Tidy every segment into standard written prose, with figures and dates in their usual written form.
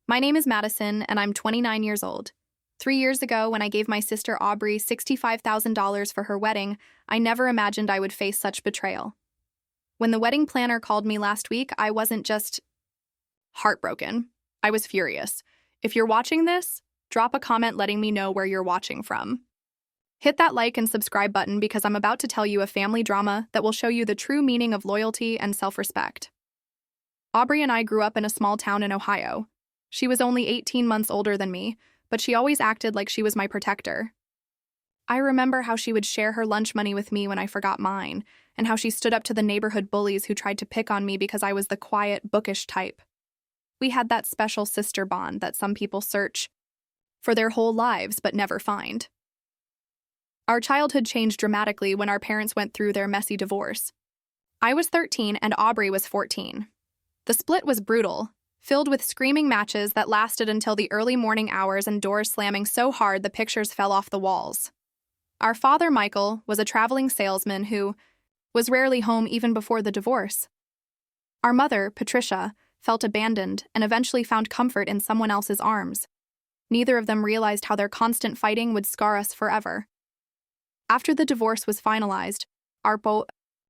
My name is Madison, and I'm 29 years old. 3 years ago, when I gave my sister Aubrey $65,000 for her wedding, I never imagined I would face such betrayal. When the wedding planner called me last week, I wasn't just heartbroken. I was furious. If you're watching this, drop a comment letting me know where you're watching from. Hit that like and subscribe button because I'm about to tell you a family drama that will show you the true meaning of loyalty and self-respect. Aubrey and I grew up in a small town in Ohio. She was only 18 months older than me, but she always acted like she was my protector. I remember how she would share her lunch money with me when I forgot mine, and how she stood up to the neighborhood bullies who tried to pick on me because I was the quiet, bookish type. We had that special sister bond that some people search for their whole lives but never find. Our childhood changed dramatically when our parents went through their messy divorce. I was 13 and Aubrey was 14. The split was brutal, filled with screaming matches that lasted until the early morning hours and doors slamming so hard the pictures fell off the walls. Our father, Michael, was a traveling salesman who was rarely home even before the divorce. Our mother, Patricia, felt abandoned and eventually found comfort in someone else's arms. Neither of them realized how their constant fighting would scar us forever. After the divorce was finalized, our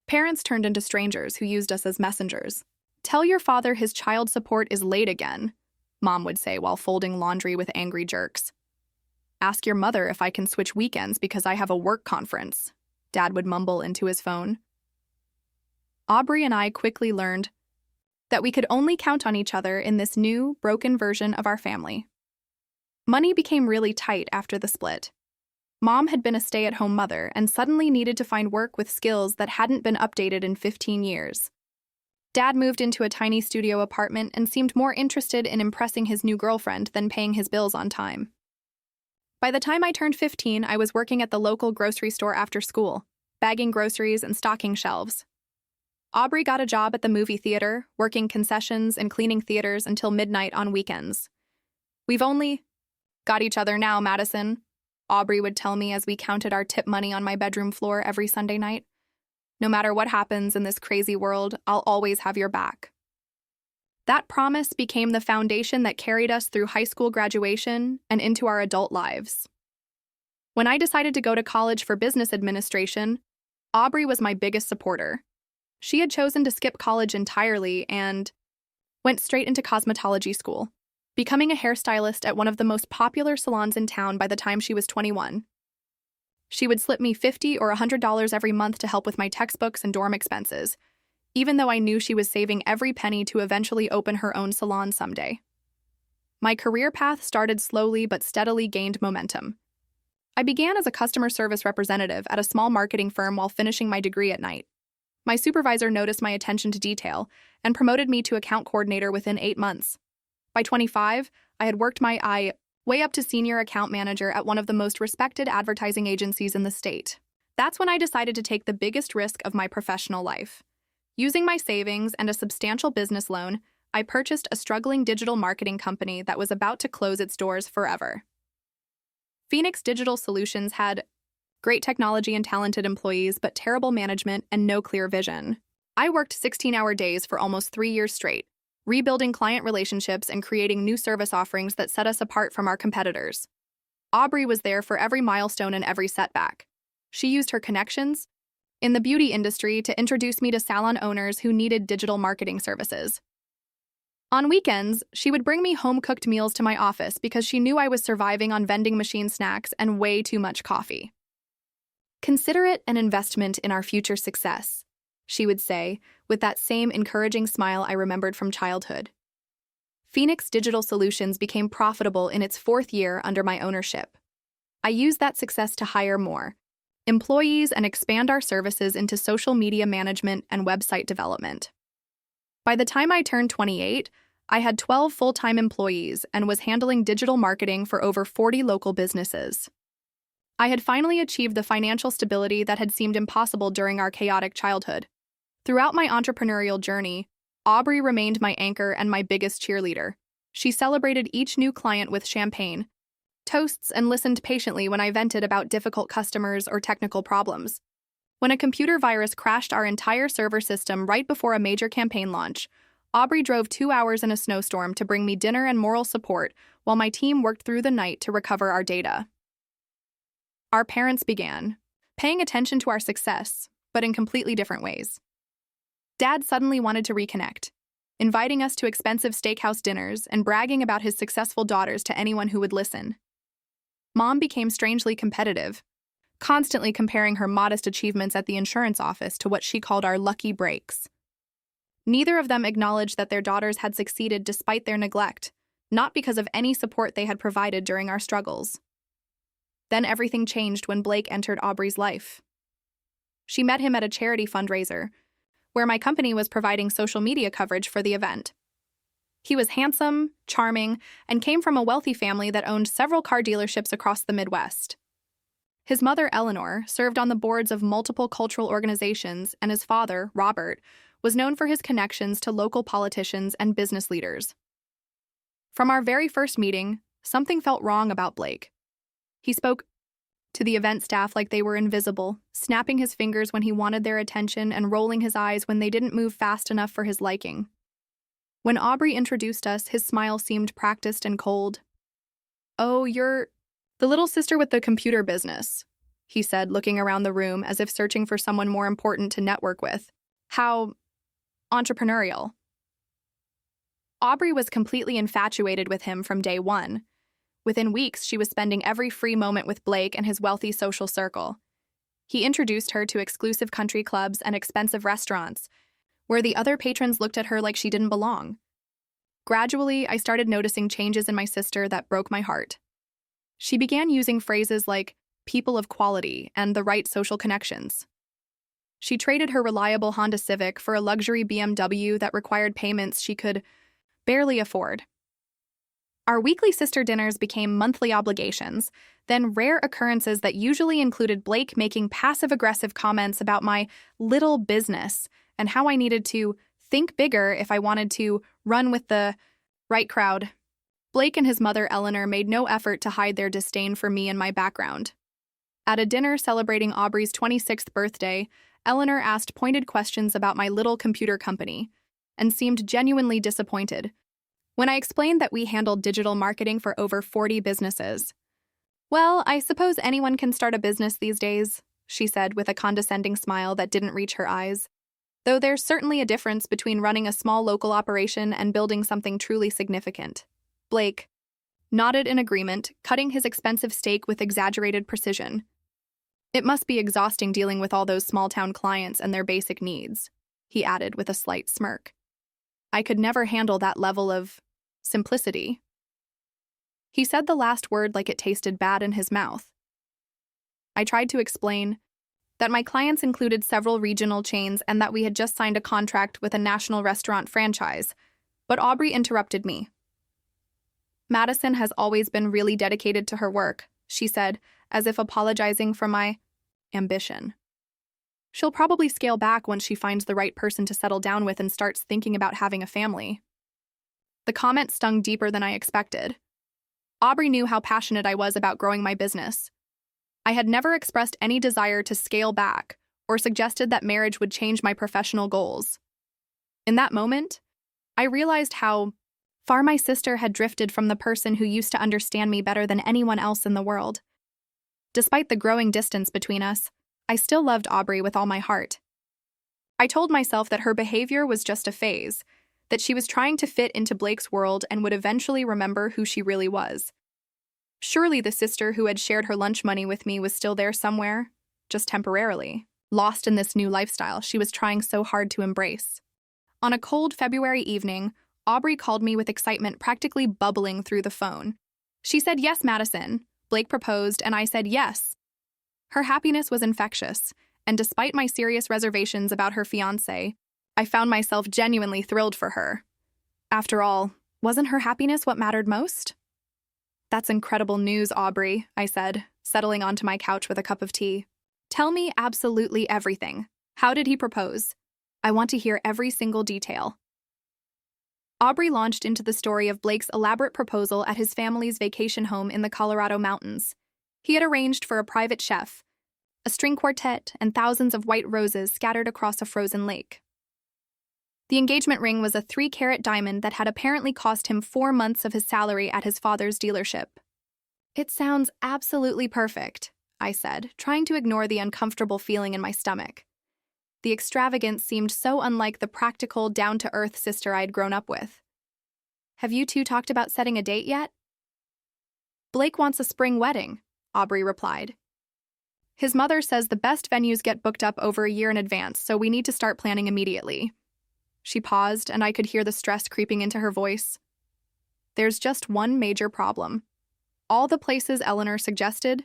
parents turned into strangers who used us as messengers. "Tell your father his child support is late again," Mom would say while folding laundry with angry jerks. "Ask your mother if I can switch weekends because I have a work conference," Dad would mumble into his phone. Aubrey and I quickly learned that we could only count on each other in this new, broken version of our family. Money became really tight after the split. Mom had been a stay-at-home mother and suddenly needed to find work with skills that hadn't been updated in 15 years. Dad moved into a tiny studio apartment and seemed more interested in impressing his new girlfriend than paying his bills on time. By the time I turned 15, I was working at the local grocery store after school, bagging groceries and stocking shelves. Aubrey got a job at the movie theater, working concessions and cleaning theaters until midnight on weekends. "We've only got each other now, Madison," Aubrey would tell me as we counted our tip money on my bedroom floor every Sunday night. "No matter what happens in this crazy world, I'll always have your back." That promise became the foundation that carried us through high school graduation and into our adult lives. When I decided to go to college for business administration, Aubrey was my biggest supporter. She had chosen to skip college entirely and went straight into cosmetology school, becoming a hairstylist at one of the most popular salons in town by the time she was 21. She would slip me $50 or $100 every month to help with my textbooks and dorm expenses, even though I knew she was saving every penny to eventually open her own salon someday. My career path started slowly but steadily gained momentum. I began as a customer service representative at a small marketing firm while finishing my degree at night. My supervisor noticed my attention to detail and promoted me to account coordinator within 8 months. By 25, I had worked my way up to senior account manager at one of the most respected advertising agencies in the state. That's when I decided to take the biggest risk of my professional life. Using my savings and a substantial business loan, I purchased a struggling digital marketing company that was about to close its doors forever. Phoenix Digital Solutions had great technology and talented employees, but terrible management and no clear vision. I worked 16-hour days for almost 3 years straight, rebuilding client relationships and creating new service offerings that set us apart from our competitors. Aubrey was there for every milestone and every setback. She used her connections in the beauty industry to introduce me to salon owners who needed digital marketing services. On weekends, she would bring me home-cooked meals to my office because she knew I was surviving on vending machine snacks and way too much coffee. "Consider it an investment in our future success," she would say, with that same encouraging smile I remembered from childhood. Phoenix Digital Solutions became profitable in its 4th year under my ownership. I used that success to hire more employees and expand our services into social media management and website development. By the time I turned 28, I had 12 full-time employees and was handling digital marketing for over 40 local businesses. I had finally achieved the financial stability that had seemed impossible during our chaotic childhood. Throughout my entrepreneurial journey, Aubrey remained my anchor and my biggest cheerleader. She celebrated each new client with champagne, toasts, and listened patiently when I vented about difficult customers or technical problems. When a computer virus crashed our entire server system right before a major campaign launch, Aubrey drove 2 hours in a snowstorm to bring me dinner and moral support while my team worked through the night to recover our data. Our parents began paying attention to our success, but in completely different ways. Dad suddenly wanted to reconnect, inviting us to expensive steakhouse dinners and bragging about his successful daughters to anyone who would listen. Mom became strangely competitive, constantly comparing her modest achievements at the insurance office to what she called our lucky breaks. Neither of them acknowledged that their daughters had succeeded despite their neglect, not because of any support they had provided during our struggles. Then everything changed when Blake entered Aubrey's life. She met him at a charity fundraiser, where my company was providing social media coverage for the event. He was handsome, charming, and came from a wealthy family that owned several car dealerships across the Midwest. His mother, Eleanor, served on the boards of multiple cultural organizations, and his father, Robert, was known for his connections to local politicians and business leaders. From our very first meeting, something felt wrong about Blake. He spoke to the event staff like they were invisible, snapping his fingers when he wanted their attention and rolling his eyes when they didn't move fast enough for his liking. When Aubrey introduced us, his smile seemed practiced and cold. "Oh, you're the little sister with the computer business," he said, looking around the room as if searching for someone more important to network with. "How entrepreneurial." Aubrey was completely infatuated with him from day one. Within weeks, she was spending every free moment with Blake and his wealthy social circle. He introduced her to exclusive country clubs and expensive restaurants, where the other patrons looked at her like she didn't belong. Gradually, I started noticing changes in my sister that broke my heart. She began using phrases like people of quality and the right social connections. She traded her reliable Honda Civic for a luxury BMW that required payments she could barely afford. Our weekly sister dinners became monthly obligations, then rare occurrences that usually included Blake making passive-aggressive comments about my little business and how I needed to think bigger if I wanted to run with the right crowd. Blake and his mother, Eleanor, made no effort to hide their disdain for me and my background. At a dinner celebrating Aubrey's 26th birthday, Eleanor asked pointed questions about my little computer company and seemed genuinely disappointed when I explained that we handled digital marketing for over 40 businesses. "Well, I suppose anyone can start a business these days," she said with a condescending smile that didn't reach her eyes. "Though there's certainly a difference between running a small local operation and building something truly significant." Blake nodded in agreement, cutting his expensive steak with exaggerated precision. "It must be exhausting dealing with all those small-town clients and their basic needs," he added with a slight smirk. "I could never handle that level of simplicity." He said the last word like it tasted bad in his mouth. I tried to explain that my clients included several regional chains and that we had just signed a contract with a national restaurant franchise, but Aubrey interrupted me. "Madison has always been really dedicated to her work," she said, as if apologizing for my ambition. "She'll probably scale back once she finds the right person to settle down with and starts thinking about having a family." The comment stung deeper than I expected. Aubrey knew how passionate I was about growing my business. I had never expressed any desire to scale back or suggested that marriage would change my professional goals. In that moment, I realized how far my sister had drifted from the person who used to understand me better than anyone else in the world. Despite the growing distance between us, I still loved Aubrey with all my heart. I told myself that her behavior was just a phase, that she was trying to fit into Blake's world and would eventually remember who she really was. Surely the sister who had shared her lunch money with me was still there somewhere, just temporarily, lost in this new lifestyle she was trying so hard to embrace. On a cold February evening, Aubrey called me with excitement practically bubbling through the phone. She said, "Yes, Madison." Blake proposed, and I said yes. Her happiness was infectious, and despite my serious reservations about her fiancé, I found myself genuinely thrilled for her. After all, wasn't her happiness what mattered most? "That's incredible news, Aubrey," I said, settling onto my couch with a cup of tea. "Tell me absolutely everything. How did he propose? I want to hear every single detail." Aubrey launched into the story of Blake's elaborate proposal at his family's vacation home in the Colorado mountains. He had arranged for a private chef, a string quartet, and thousands of white roses scattered across a frozen lake. The engagement ring was a 3-carat diamond that had apparently cost him 4 months of his salary at his father's dealership. It sounds absolutely perfect, I said, trying to ignore the uncomfortable feeling in my stomach. The extravagance seemed so unlike the practical, down-to-earth sister I'd grown up with. Have you two talked about setting a date yet? Blake wants a spring wedding, Aubrey replied. His mother says the best venues get booked up over a year in advance, so we need to start planning immediately. She paused, and I could hear the stress creeping into her voice. There's just one major problem. All the places Eleanor suggested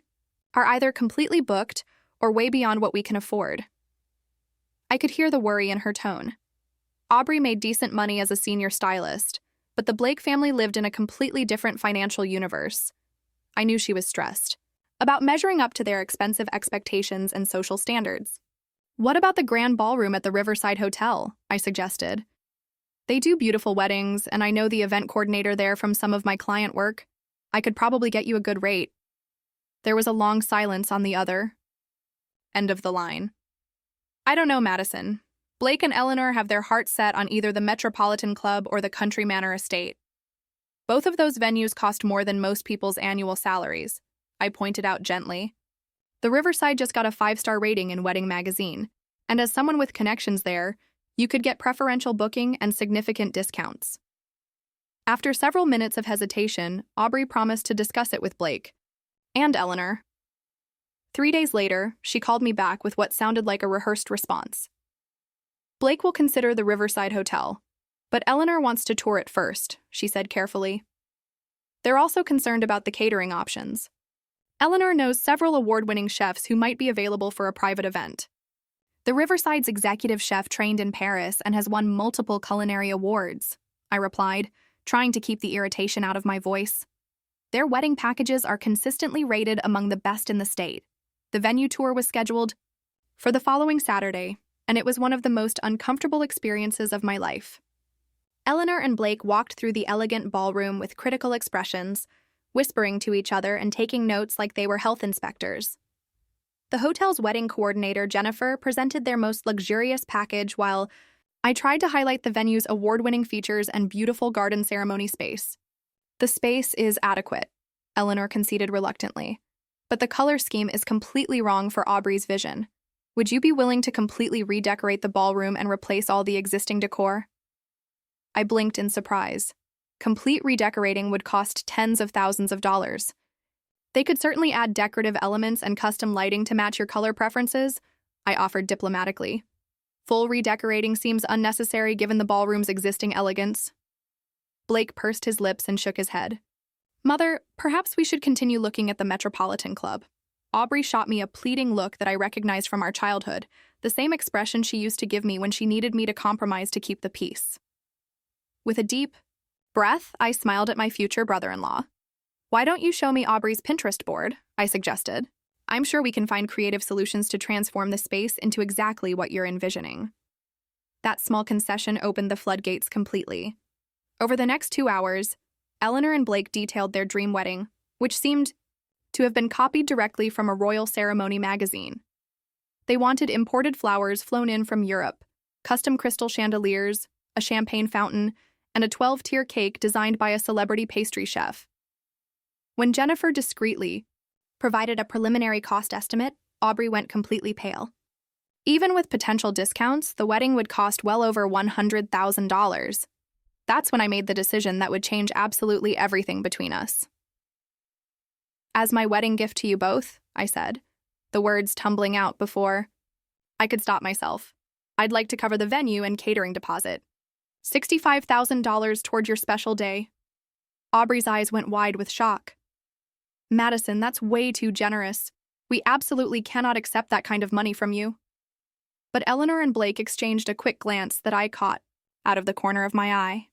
are either completely booked or way beyond what we can afford. I could hear the worry in her tone. Aubrey made decent money as a senior stylist, but the Blake family lived in a completely different financial universe. I knew she was stressed about measuring up to their expensive expectations and social standards. What about the grand ballroom at the Riverside Hotel? I suggested. They do beautiful weddings, and I know the event coordinator there from some of my client work. I could probably get you a good rate. There was a long silence on the other end of the line. I don't know, Madison. Blake and Eleanor have their hearts set on either the Metropolitan Club or the Country Manor Estate. Both of those venues cost more than most people's annual salaries, I pointed out gently. The Riverside just got a 5-star rating in Wedding Magazine, and as someone with connections there, you could get preferential booking and significant discounts. After several minutes of hesitation, Aubrey promised to discuss it with Blake and Eleanor. 3 days later, she called me back with what sounded like a rehearsed response. Blake will consider the Riverside Hotel, but Eleanor wants to tour it first, she said carefully. They're also concerned about the catering options. Eleanor knows several award-winning chefs who might be available for a private event. The Riverside's executive chef trained in Paris and has won multiple culinary awards, I replied, trying to keep the irritation out of my voice. Their wedding packages are consistently rated among the best in the state. The venue tour was scheduled for the following Saturday, and it was one of the most uncomfortable experiences of my life. Eleanor and Blake walked through the elegant ballroom with critical expressions, whispering to each other and taking notes like they were health inspectors. The hotel's wedding coordinator, Jennifer, presented their most luxurious package while I tried to highlight the venue's award-winning features and beautiful garden ceremony space. The space is adequate, Eleanor conceded reluctantly, but the color scheme is completely wrong for Aubrey's vision. Would you be willing to completely redecorate the ballroom and replace all the existing decor? I blinked in surprise. Complete redecorating would cost tens of thousands of dollars. They could certainly add decorative elements and custom lighting to match your color preferences, I offered diplomatically. Full redecorating seems unnecessary given the ballroom's existing elegance. Blake pursed his lips and shook his head. Mother, perhaps we should continue looking at the Metropolitan Club. Aubrey shot me a pleading look that I recognized from our childhood, the same expression she used to give me when she needed me to compromise to keep the peace. With a deep breath, I smiled at my future brother-in-law. Why don't you show me Aubrey's Pinterest board? I suggested. I'm sure we can find creative solutions to transform the space into exactly what you're envisioning. That small concession opened the floodgates completely. Over the next 2 hours, Eleanor and Blake detailed their dream wedding, which seemed to have been copied directly from a royal ceremony magazine. They wanted imported flowers flown in from Europe, custom crystal chandeliers, a champagne fountain, and a 12-tier cake designed by a celebrity pastry chef. When Jennifer discreetly provided a preliminary cost estimate, Aubrey went completely pale. Even with potential discounts, the wedding would cost well over $100,000. That's when I made the decision that would change absolutely everything between us. As my wedding gift to you both, I said, the words tumbling out before I could stop myself. I'd like to cover the venue and catering deposit. $65,000 toward your special day. Aubrey's eyes went wide with shock. Madison, that's way too generous. We absolutely cannot accept that kind of money from you. But Eleanor and Blake exchanged a quick glance that I caught out of the corner of my eye.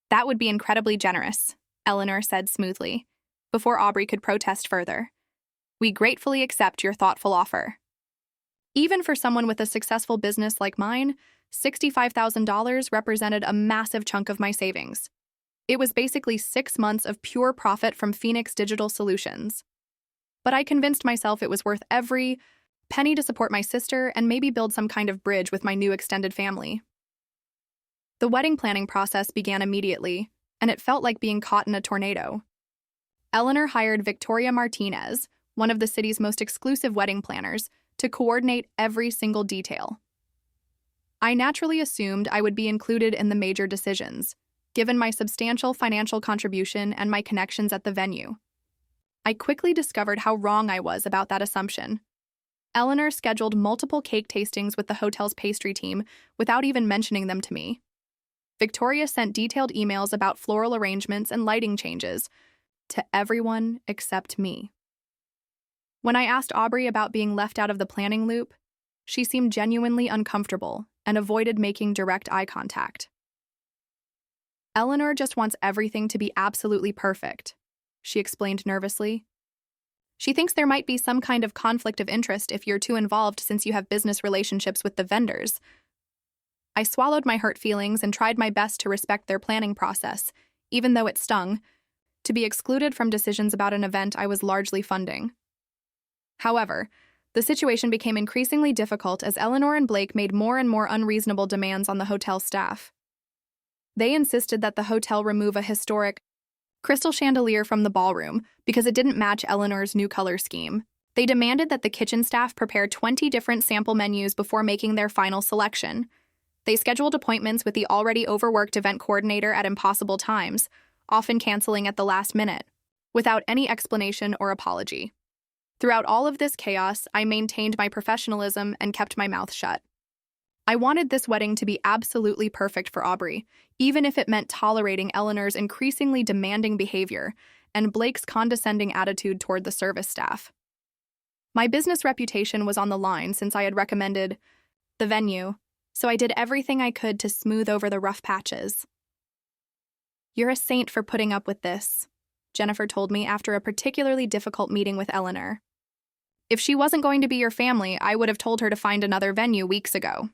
That would be incredibly generous, Eleanor said smoothly, before Aubrey could protest further. We gratefully accept your thoughtful offer. Even for someone with a successful business like mine, $65,000 represented a massive chunk of my savings. It was basically 6 months of pure profit from Phoenix Digital Solutions. But I convinced myself it was worth every penny to support my sister and maybe build some kind of bridge with my new extended family. The wedding planning process began immediately, and it felt like being caught in a tornado. Eleanor hired Victoria Martinez, one of the city's most exclusive wedding planners, to coordinate every single detail. I naturally assumed I would be included in the major decisions, given my substantial financial contribution and my connections at the venue. I quickly discovered how wrong I was about that assumption. Eleanor scheduled multiple cake tastings with the hotel's pastry team without even mentioning them to me. Victoria sent detailed emails about floral arrangements and lighting changes to everyone except me. When I asked Aubrey about being left out of the planning loop, she seemed genuinely uncomfortable and avoided making direct eye contact. Eleanor just wants everything to be absolutely perfect, she explained nervously. She thinks there might be some kind of conflict of interest if you're too involved since you have business relationships with the vendors. I swallowed my hurt feelings and tried my best to respect their planning process, even though it stung, to be excluded from decisions about an event I was largely funding. However, the situation became increasingly difficult as Eleanor and Blake made more and more unreasonable demands on the hotel staff. They insisted that the hotel remove a historic crystal chandelier from the ballroom because it didn't match Eleanor's new color scheme. They demanded that the kitchen staff prepare 20 different sample menus before making their final selection. They scheduled appointments with the already overworked event coordinator at impossible times, often canceling at the last minute, without any explanation or apology. Throughout all of this chaos, I maintained my professionalism and kept my mouth shut. I wanted this wedding to be absolutely perfect for Aubrey, even if it meant tolerating Eleanor's increasingly demanding behavior and Blake's condescending attitude toward the service staff. My business reputation was on the line since I had recommended the venue, so I did everything I could to smooth over the rough patches. "You're a saint for putting up with this," Jennifer told me after a particularly difficult meeting with Eleanor. "If she wasn't going to be your family, I would have told her to find another venue weeks ago."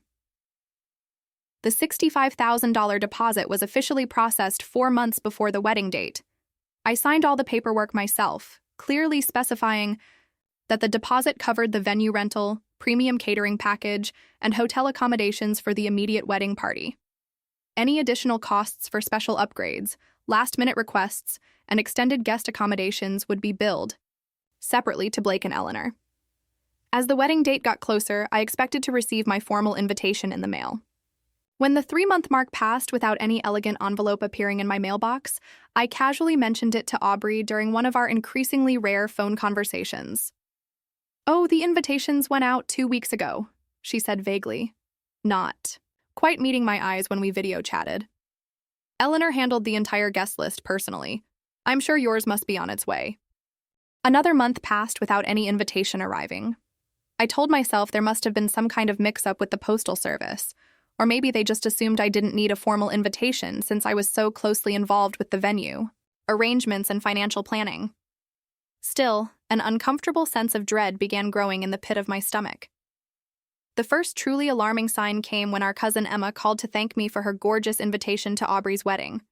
The $65,000 deposit was officially processed 4 months before the wedding date. I signed all the paperwork myself, clearly specifying that the deposit covered the venue rental, premium catering package, and hotel accommodations for the immediate wedding party. Any additional costs for special upgrades, last-minute requests, and extended guest accommodations would be billed separately to Blake and Eleanor. As the wedding date got closer, I expected to receive my formal invitation in the mail. When the 3-month mark passed without any elegant envelope appearing in my mailbox, I casually mentioned it to Aubrey during one of our increasingly rare phone conversations. "Oh, the invitations went out 2 weeks ago," she said vaguely, not quite meeting my eyes when we video chatted. "Eleanor handled the entire guest list personally. I'm sure yours must be on its way." Another month passed without any invitation arriving. I told myself there must have been some kind of mix-up with the postal service, or maybe they just assumed I didn't need a formal invitation since I was so closely involved with the venue, arrangements, and financial planning. Still, an uncomfortable sense of dread began growing in the pit of my stomach. The first truly alarming sign came when our cousin Emma called to thank me for her gorgeous invitation to Aubrey's wedding.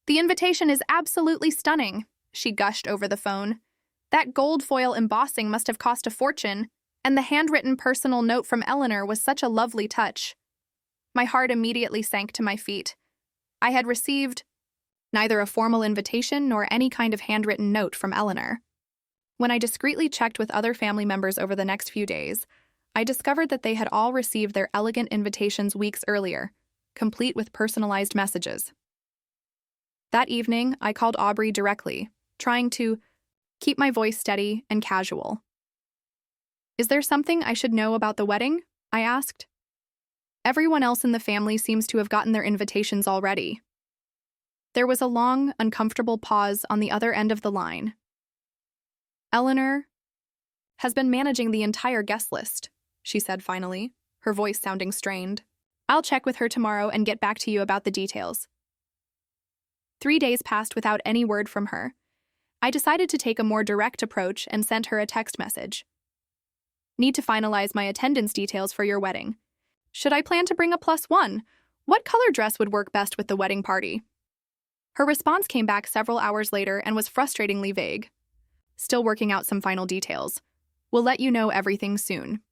"The invitation is absolutely stunning," she gushed over the phone. "That gold foil embossing must have cost a fortune, and the handwritten personal note from Eleanor was such a lovely touch." My heart immediately sank to my feet. I had received neither a formal invitation nor any kind of handwritten note from Eleanor. When I discreetly checked with other family members over the next few days, I discovered that they had all received their elegant invitations weeks earlier, complete with personalized messages. That evening, I called Aubrey directly, trying to keep my voice steady and casual. "Is there something I should know about the wedding?" I asked. "Everyone else in the family seems to have gotten their invitations already." There was a long, uncomfortable pause on the other end of the line. "Eleanor has been managing the entire guest list," she said finally, her voice sounding strained. "I'll check with her tomorrow and get back to you about the details." 3 days passed without any word from her. I decided to take a more direct approach and sent her a text message. "Need to finalize my attendance details for your wedding. Should I plan to bring a +1? What color dress would work best with the wedding party?" Her response came back several hours later and was frustratingly vague. "Still working out some final details. We'll let you know everything soon."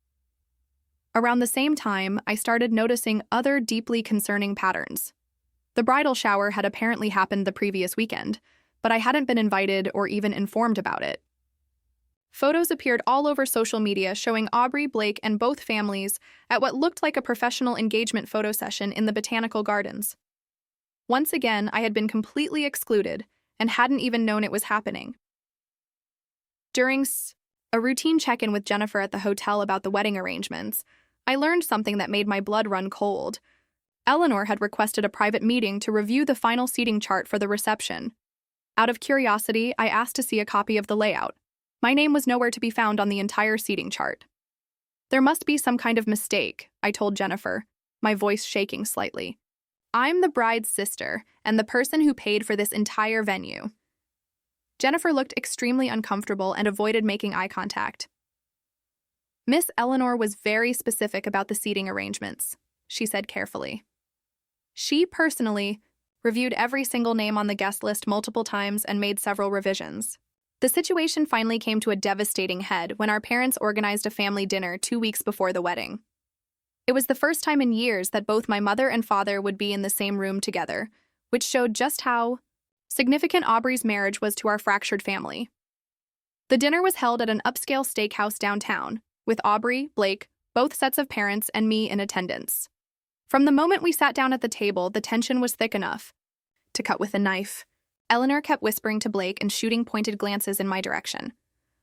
Around the same time, I started noticing other deeply concerning patterns. The bridal shower had apparently happened the previous weekend, but I hadn't been invited or even informed about it. Photos appeared all over social media showing Aubrey, Blake, and both families at what looked like a professional engagement photo session in the Botanical Gardens. Once again, I had been completely excluded and hadn't even known it was happening. During a routine check-in with Jennifer at the hotel about the wedding arrangements, I learned something that made my blood run cold. Eleanor had requested a private meeting to review the final seating chart for the reception. Out of curiosity, I asked to see a copy of the layout. My name was nowhere to be found on the entire seating chart. There must be some kind of mistake, I told Jennifer, my voice shaking slightly. I'm the bride's sister and the person who paid for this entire venue. Jennifer looked extremely uncomfortable and avoided making eye contact. Miss Eleanor was very specific about the seating arrangements, she said carefully. She personally reviewed every single name on the guest list multiple times and made several revisions. The situation finally came to a devastating head when our parents organized a family dinner 2 weeks before the wedding. It was the first time in years that both my mother and father would be in the same room together, which showed just how significant Aubrey's marriage was to our fractured family. The dinner was held at an upscale steakhouse downtown, with Aubrey, Blake, both sets of parents, and me in attendance. From the moment we sat down at the table, the tension was thick enough to cut with a knife. Eleanor kept whispering to Blake and shooting pointed glances in my direction.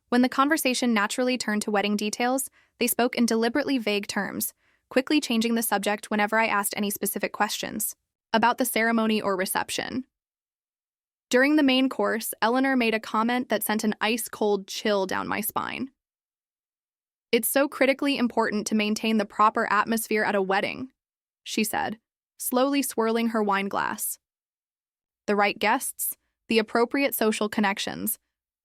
When the conversation naturally turned to wedding details, they spoke in deliberately vague terms, quickly changing the subject whenever I asked any specific questions about the ceremony or reception. During the main course, Eleanor made a comment that sent an ice-cold chill down my spine. It's so critically important to maintain the proper atmosphere at a wedding, she said, slowly swirling her wine glass. The right guests, the appropriate social connections.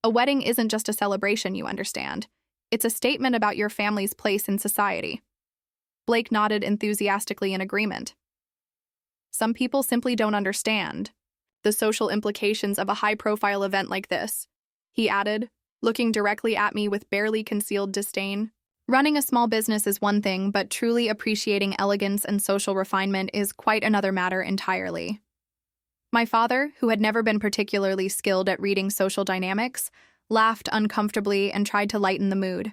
A wedding isn't just a celebration, you understand. It's a statement about your family's place in society. Blake nodded enthusiastically in agreement. Some people simply don't understand the social implications of a high-profile event like this, he added, looking directly at me with barely concealed disdain. Running a small business is one thing, but truly appreciating elegance and social refinement is quite another matter entirely. My father, who had never been particularly skilled at reading social dynamics, laughed uncomfortably and tried to lighten the mood.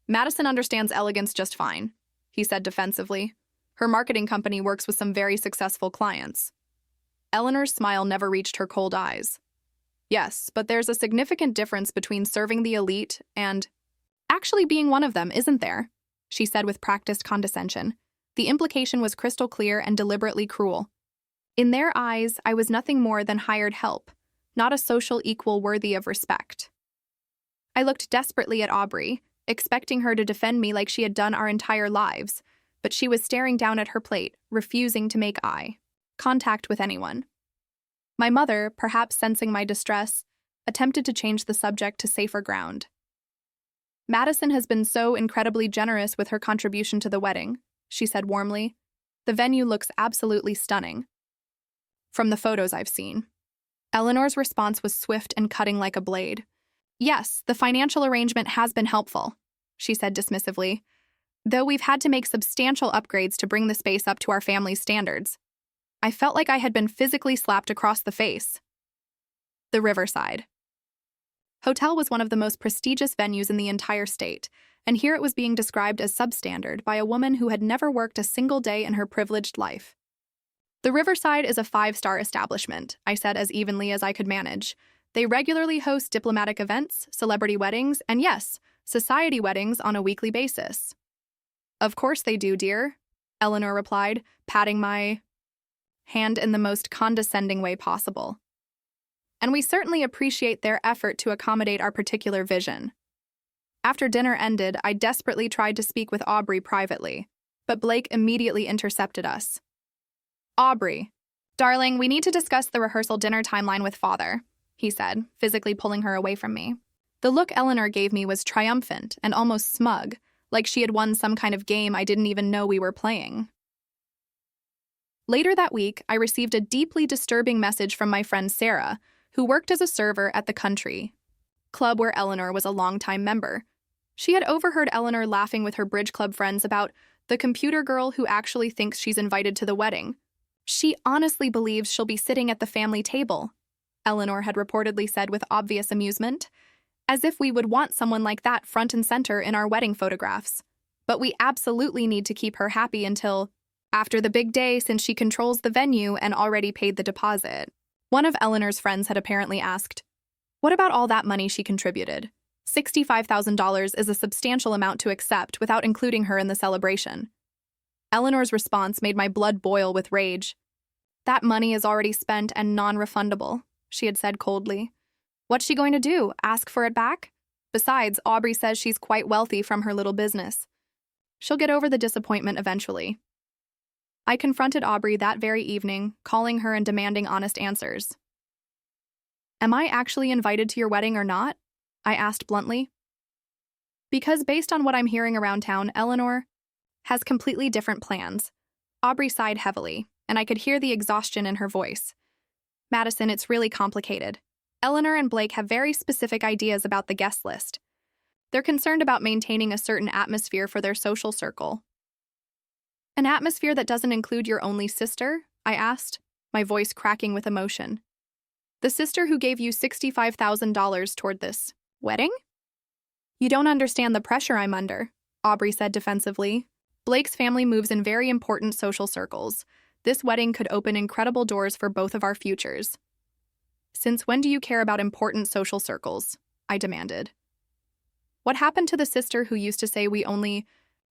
Madison understands elegance just fine, he said defensively. Her marketing company works with some very successful clients. Eleanor's smile never reached her cold eyes. Yes, but there's a significant difference between serving the elite and actually being one of them, isn't there? She said with practiced condescension. The implication was crystal clear and deliberately cruel. In their eyes, I was nothing more than hired help, not a social equal worthy of respect. I looked desperately at Aubrey, expecting her to defend me like she had done our entire lives, but she was staring down at her plate, refusing to make eye contact with anyone. My mother, perhaps sensing my distress, attempted to change the subject to safer ground. Madison has been so incredibly generous with her contribution to the wedding, she said warmly. The venue looks absolutely stunning. From the photos I've seen. Eleanor's response was swift and cutting like a blade. Yes, the financial arrangement has been helpful, she said dismissively, though we've had to make substantial upgrades to bring the space up to our family's standards. I felt like I had been physically slapped across the face. The Riverside Hotel was one of the most prestigious venues in the entire state, and here it was being described as substandard by a woman who had never worked a single day in her privileged life. The Riverside is a 5-star establishment, I said as evenly as I could manage. They regularly host diplomatic events, celebrity weddings, and yes, society weddings on a weekly basis. Of course they do, dear, Eleanor replied, patting my hand in the most condescending way possible. And we certainly appreciate their effort to accommodate our particular vision. After dinner ended, I desperately tried to speak with Aubrey privately, but Blake immediately intercepted us. Aubrey, darling, we need to discuss the rehearsal dinner timeline with Father, he said, physically pulling her away from me. The look Eleanor gave me was triumphant and almost smug, like she had won some kind of game I didn't even know we were playing. Later that week, I received a deeply disturbing message from my friend Sarah, who worked as a server at the Country Club where Eleanor was a longtime member. She had overheard Eleanor laughing with her bridge club friends about the computer girl who actually thinks she's invited to the wedding. She honestly believes she'll be sitting at the family table, Eleanor had reportedly said with obvious amusement, as if we would want someone like that front and center in our wedding photographs. But we absolutely need to keep her happy until after the big day, since she controls the venue and already paid the deposit. One of Eleanor's friends had apparently asked, "What about all that money she contributed? $65,000 is a substantial amount to accept without including her in the celebration." Eleanor's response made my blood boil with rage. "That money is already spent and non-refundable," she had said coldly. "What's she going to do, ask for it back? Besides, Aubrey says she's quite wealthy from her little business. She'll get over the disappointment eventually." I confronted Aubrey that very evening, calling her and demanding honest answers. "Am I actually invited to your wedding or not?" I asked bluntly. Because based on what I'm hearing around town, Eleanor has completely different plans. Aubrey sighed heavily, and I could hear the exhaustion in her voice. "Madison, it's really complicated. Eleanor and Blake have very specific ideas about the guest list. They're concerned about maintaining a certain atmosphere for their social circle." "An atmosphere that doesn't include your only sister?" I asked, my voice cracking with emotion. "The sister who gave you $65,000 toward this wedding?" "You don't understand the pressure I'm under," Aubrey said defensively. "Blake's family moves in very important social circles. This wedding could open incredible doors for both of our futures." "Since when do you care about important social circles?" I demanded. "What happened to the sister who used to say we only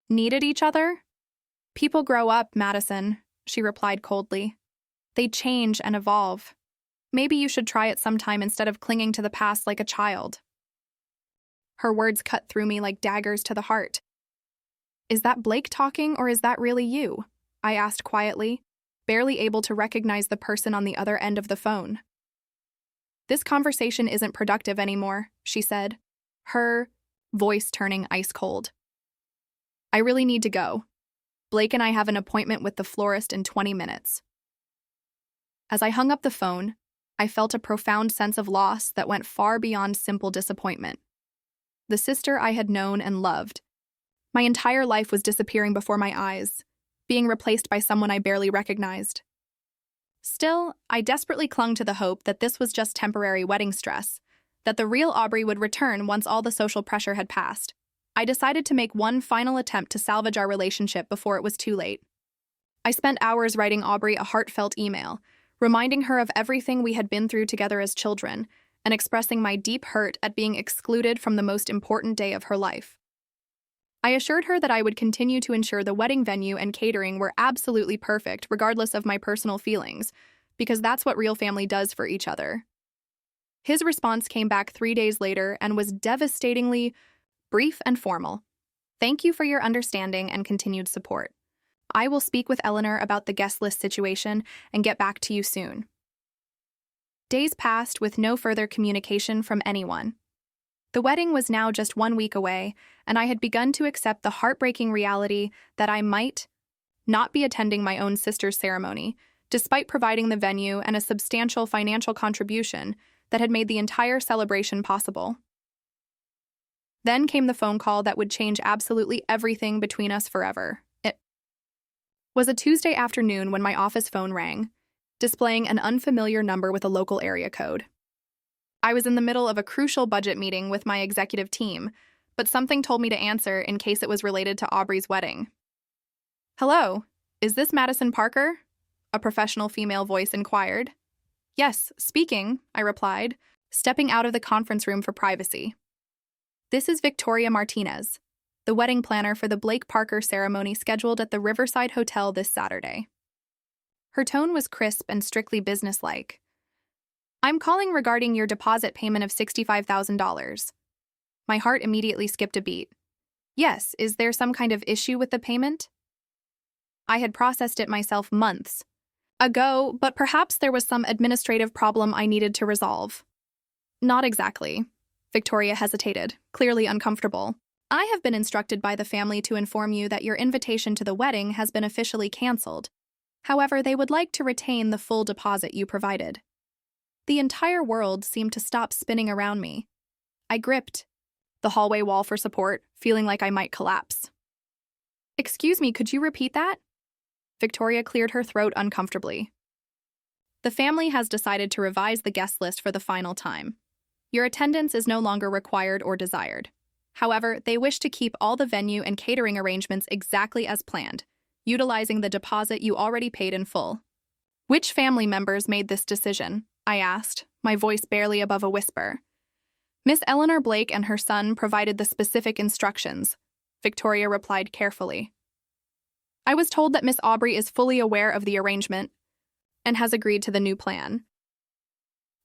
needed each other?" "People grow up, Madison," she replied coldly. "They change and evolve. Maybe you should try it sometime instead of clinging to the past like a child." Her words cut through me like daggers to the heart. "Is that Blake talking, or is that really you?" I asked quietly, barely able to recognize the person on the other end of the phone. "This conversation isn't productive anymore," she said, her voice turning ice cold. "I really need to go. Blake and I have an appointment with the florist in 20 minutes. As I hung up the phone, I felt a profound sense of loss that went far beyond simple disappointment. The sister I had known and loved. My entire life was disappearing before my eyes, being replaced by someone I barely recognized. Still, I desperately clung to the hope that this was just temporary wedding stress, that the real Aubrey would return once all the social pressure had passed. I decided to make one final attempt to salvage our relationship before it was too late. I spent hours writing Aubrey a heartfelt email, reminding her of everything we had been through together as children, and expressing my deep hurt at being excluded from the most important day of her life. I assured her that I would continue to ensure the wedding venue and catering were absolutely perfect, regardless of my personal feelings, because that's what real family does for each other. His response came back 3 days later and was devastatingly brief and formal. "Thank you for your understanding and continued support. I will speak with Eleanor about the guest list situation and get back to you soon." Days passed with no further communication from anyone. The wedding was now just 1 week away, and I had begun to accept the heartbreaking reality that I might not be attending my own sister's ceremony, despite providing the venue and a substantial financial contribution that had made the entire celebration possible. Then came the phone call that would change absolutely everything between us forever. It was a Tuesday afternoon when my office phone rang, displaying an unfamiliar number with a local area code. I was in the middle of a crucial budget meeting with my executive team, but something told me to answer in case it was related to Aubrey's wedding. "Hello, is this Madison Parker?" a professional female voice inquired. "Yes, speaking," I replied, stepping out of the conference room for privacy. "This is Victoria Martinez, the wedding planner for the Blake Parker ceremony scheduled at the Riverside Hotel this Saturday." Her tone was crisp and strictly businesslike. "I'm calling regarding your deposit payment of $65,000. My heart immediately skipped a beat. "Yes, is there some kind of issue with the payment?" I had processed it myself months ago, but perhaps there was some administrative problem I needed to resolve. "Not exactly." Victoria hesitated, clearly uncomfortable. "I have been instructed by the family to inform you that your invitation to the wedding has been officially canceled. However, they would like to retain the full deposit you provided." The entire world seemed to stop spinning around me. I gripped the hallway wall for support, feeling like I might collapse. "Excuse me, could you repeat that?" Victoria cleared her throat uncomfortably. The family has decided to revise the guest list for the final time. Your attendance is no longer required or desired. However, they wish to keep all the venue and catering arrangements exactly as planned, utilizing the deposit you already paid in full. Which family members made this decision? I asked, my voice barely above a whisper. Miss Eleanor Blake and her son provided the specific instructions, Victoria replied carefully. I was told that Miss Aubrey is fully aware of the arrangement and has agreed to the new plan.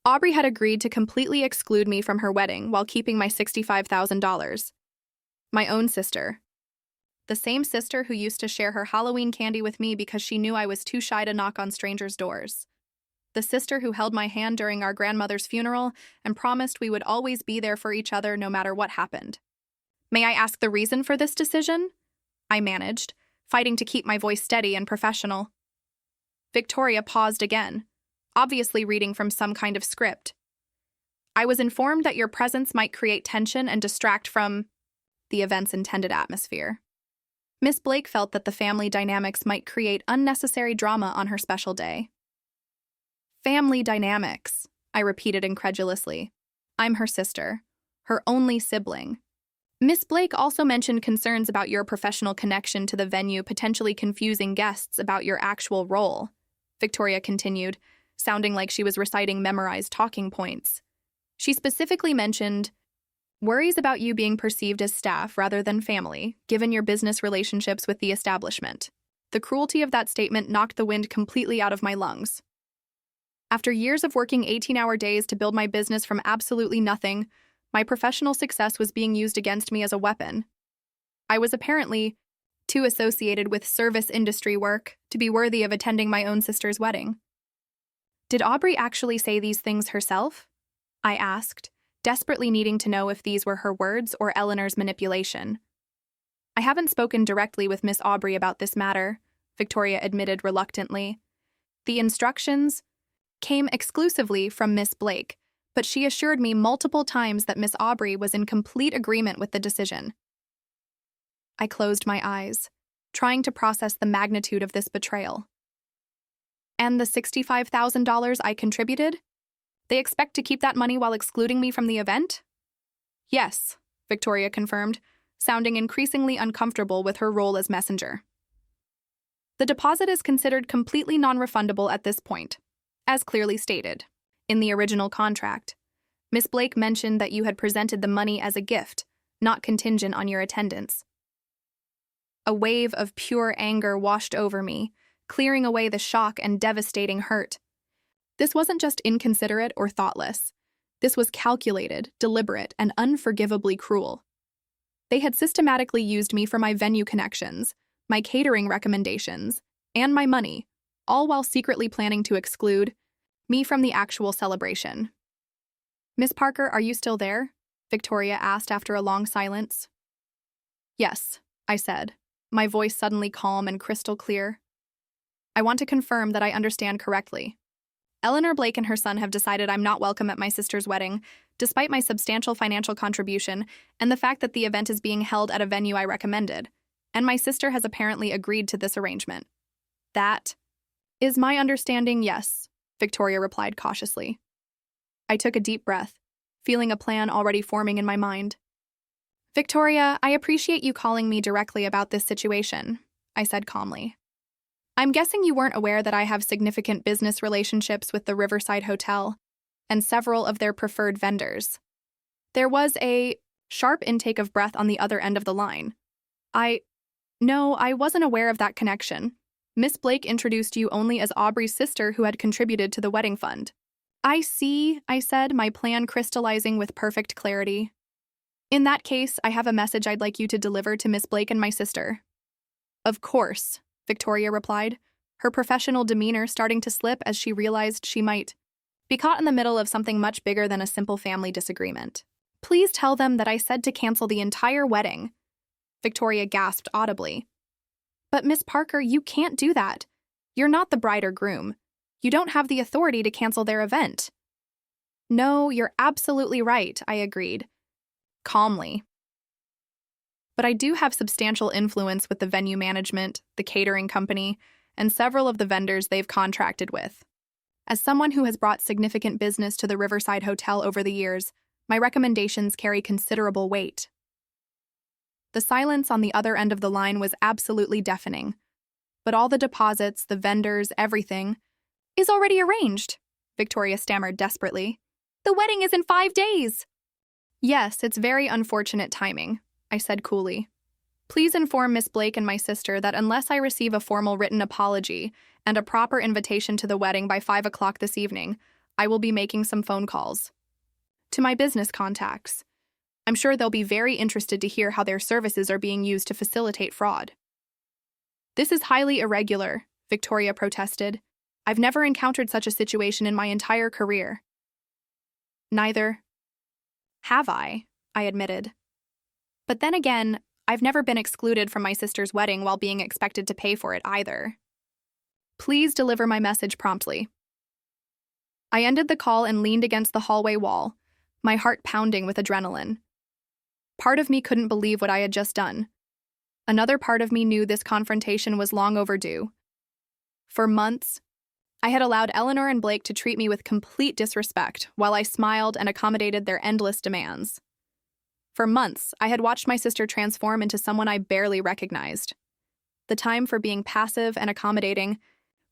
Aubrey had agreed to completely exclude me from her wedding while keeping my $65,000. My own sister. The same sister who used to share her Halloween candy with me because she knew I was too shy to knock on strangers' doors. The sister who held my hand during our grandmother's funeral and promised we would always be there for each other no matter what happened. May I ask the reason for this decision? I managed, fighting to keep my voice steady and professional. Victoria paused again, obviously reading from some kind of script. I was informed that your presence might create tension and distract from the event's intended atmosphere. Miss Blake felt that the family dynamics might create unnecessary drama on her special day. Family dynamics, I repeated incredulously. I'm her sister, her only sibling. Miss Blake also mentioned concerns about your professional connection to the venue potentially confusing guests about your actual role, Victoria continued, sounding like she was reciting memorized talking points. She specifically mentioned worries about you being perceived as staff rather than family, given your business relationships with the establishment. The cruelty of that statement knocked the wind completely out of my lungs. After years of working 18-hour days to build my business from absolutely nothing, my professional success was being used against me as a weapon. I was apparently too associated with service industry work to be worthy of attending my own sister's wedding. Did Aubrey actually say these things herself? I asked, desperately needing to know if these were her words or Eleanor's manipulation. I haven't spoken directly with Miss Aubrey about this matter, Victoria admitted reluctantly. The instructions came exclusively from Miss Blake, but she assured me multiple times that Miss Aubrey was in complete agreement with the decision. I closed my eyes, trying to process the magnitude of this betrayal. And the $65,000 I contributed? They expect to keep that money while excluding me from the event? Yes, Victoria confirmed, sounding increasingly uncomfortable with her role as messenger. The deposit is considered completely non-refundable at this point, as clearly stated. In the original contract, Miss Blake mentioned that you had presented the money as a gift, not contingent on your attendance. A wave of pure anger washed over me, clearing away the shock and devastating hurt. This wasn't just inconsiderate or thoughtless. This was calculated, deliberate, and unforgivably cruel. They had systematically used me for my venue connections, my catering recommendations, and my money, all while secretly planning to exclude me from the actual celebration. Miss Parker, are you still there? Victoria asked after a long silence. Yes, I said, my voice suddenly calm and crystal clear. I want to confirm that I understand correctly. Eleanor Blake and her son have decided I'm not welcome at my sister's wedding, despite my substantial financial contribution and the fact that the event is being held at a venue I recommended, and my sister has apparently agreed to this arrangement. That is my understanding, yes, Victoria replied cautiously. I took a deep breath, feeling a plan already forming in my mind. Victoria, I appreciate you calling me directly about this situation, I said calmly. I'm guessing you weren't aware that I have significant business relationships with the Riverside Hotel and several of their preferred vendors. There was a sharp intake of breath on the other end of the line. No, I wasn't aware of that connection. Miss Blake introduced you only as Aubrey's sister who had contributed to the wedding fund. I see, I said, my plan crystallizing with perfect clarity. In that case, I have a message I'd like you to deliver to Miss Blake and my sister. Of course, Victoria replied, her professional demeanor starting to slip as she realized she might be caught in the middle of something much bigger than a simple family disagreement. Please tell them that I said to cancel the entire wedding. Victoria gasped audibly. But Miss Parker, you can't do that. You're not the bride or groom. You don't have the authority to cancel their event. No, you're absolutely right, I agreed, calmly. But I do have substantial influence with the venue management, the catering company, and several of the vendors they've contracted with. As someone who has brought significant business to the Riverside Hotel over the years, my recommendations carry considerable weight. The silence on the other end of the line was absolutely deafening. But all the deposits, the vendors, everything is already arranged, Victoria stammered desperately. The wedding is in 5 days. Yes, it's very unfortunate timing, I said coolly. Please inform Miss Blake and my sister that unless I receive a formal written apology and a proper invitation to the wedding by 5 o'clock this evening, I will be making some phone calls. To my business contacts. I'm sure they'll be very interested to hear how their services are being used to facilitate fraud. This is highly irregular, Victoria protested. I've never encountered such a situation in my entire career. Neither have I admitted. But then again, I've never been excluded from my sister's wedding while being expected to pay for it either. Please deliver my message promptly. I ended the call and leaned against the hallway wall, my heart pounding with adrenaline. Part of me couldn't believe what I had just done. Another part of me knew this confrontation was long overdue. For months, I had allowed Eleanor and Blake to treat me with complete disrespect while I smiled and accommodated their endless demands. For months, I had watched my sister transform into someone I barely recognized. The time for being passive and accommodating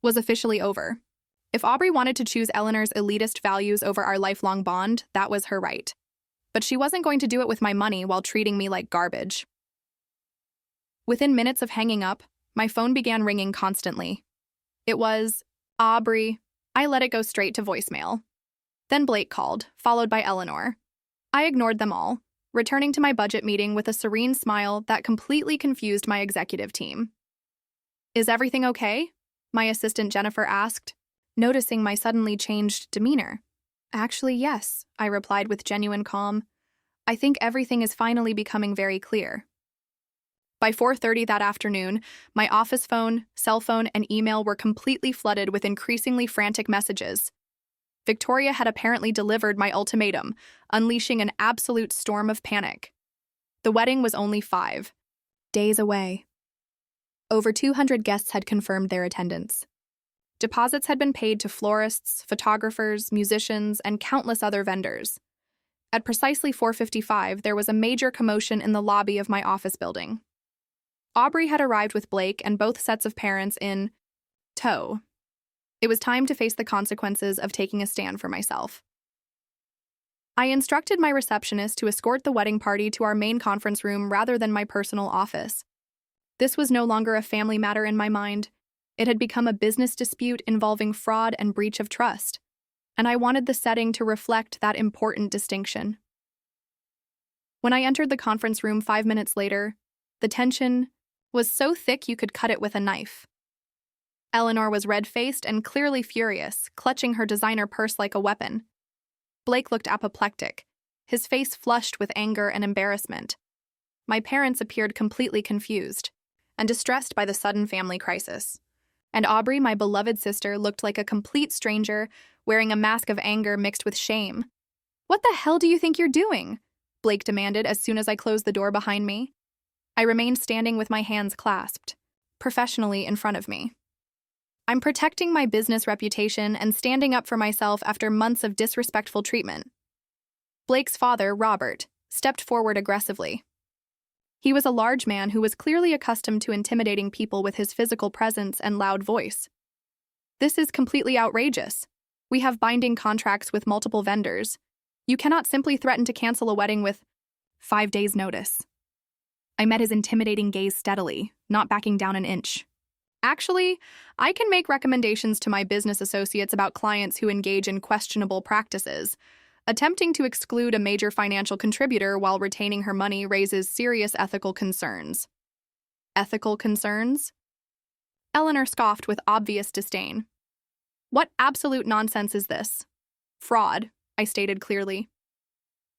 was officially over. If Aubrey wanted to choose Eleanor's elitist values over our lifelong bond, that was her right. But she wasn't going to do it with my money while treating me like garbage. Within minutes of hanging up, my phone began ringing constantly. It was, Aubrey. I let it go straight to voicemail. Then Blake called, followed by Eleanor. I ignored them all, returning to my budget meeting with a serene smile that completely confused my executive team. Is everything okay? My assistant Jennifer asked, noticing my suddenly changed demeanor. Actually, yes, I replied with genuine calm. I think everything is finally becoming very clear. By 4:30 that afternoon, my office phone, cell phone, and email were completely flooded with increasingly frantic messages. Victoria had apparently delivered my ultimatum, unleashing an absolute storm of panic. The wedding was only 5 days away. Over 200 guests had confirmed their attendance. Deposits had been paid to florists, photographers, musicians, and countless other vendors. At precisely 4:55, there was a major commotion in the lobby of my office building. Aubrey had arrived with Blake and both sets of parents in tow. It was time to face the consequences of taking a stand for myself. I instructed my receptionist to escort the wedding party to our main conference room rather than my personal office. This was no longer a family matter in my mind. It had become a business dispute involving fraud and breach of trust, and I wanted the setting to reflect that important distinction. When I entered the conference room 5 minutes later, the tension was so thick you could cut it with a knife. Eleanor was red-faced and clearly furious, clutching her designer purse like a weapon. Blake looked apoplectic, his face flushed with anger and embarrassment. My parents appeared completely confused and distressed by the sudden family crisis. And Aubrey, my beloved sister, looked like a complete stranger, wearing a mask of anger mixed with shame. "What the hell do you think you're doing?" Blake demanded as soon as I closed the door behind me. I remained standing with my hands clasped, professionally in front of me. I'm protecting my business reputation and standing up for myself after months of disrespectful treatment. Blake's father, Robert, stepped forward aggressively. He was a large man who was clearly accustomed to intimidating people with his physical presence and loud voice. "This is completely outrageous. We have binding contracts with multiple vendors. You cannot simply threaten to cancel a wedding with 5 days' notice." I met his intimidating gaze steadily, not backing down an inch. "Actually, I can make recommendations to my business associates about clients who engage in questionable practices. Attempting to exclude a major financial contributor while retaining her money raises serious ethical concerns." Ethical concerns? Eleanor scoffed with obvious disdain. "What absolute nonsense is this?" "Fraud," I stated clearly.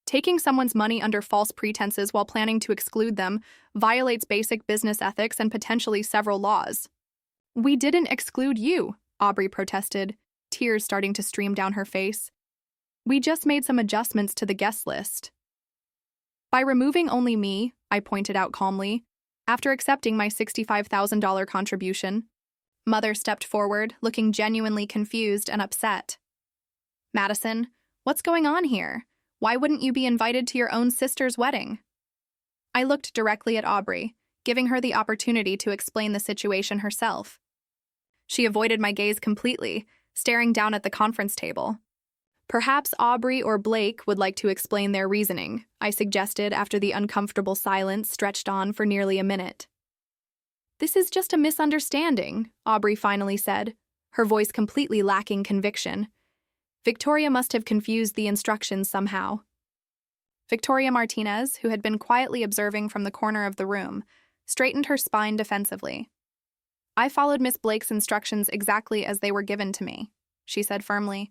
"Taking someone's money under false pretenses while planning to exclude them violates basic business ethics and potentially several laws." "We didn't exclude you," Aubrey protested, tears starting to stream down her face. "We just made some adjustments to the guest list." "By removing only me," I pointed out calmly, "after accepting my $65,000 contribution." Mother stepped forward, looking genuinely confused and upset. Madison, what's going on here? Why wouldn't you be invited to your own sister's wedding? I looked directly at Aubrey, giving her the opportunity to explain the situation herself. She avoided my gaze completely, staring down at the conference table. Perhaps Aubrey or Blake would like to explain their reasoning, I suggested after the uncomfortable silence stretched on for nearly a minute. This is just a misunderstanding, Aubrey finally said, her voice completely lacking conviction. Victoria must have confused the instructions somehow. Victoria Martinez, who had been quietly observing from the corner of the room, straightened her spine defensively. I followed Miss Blake's instructions exactly as they were given to me, she said firmly.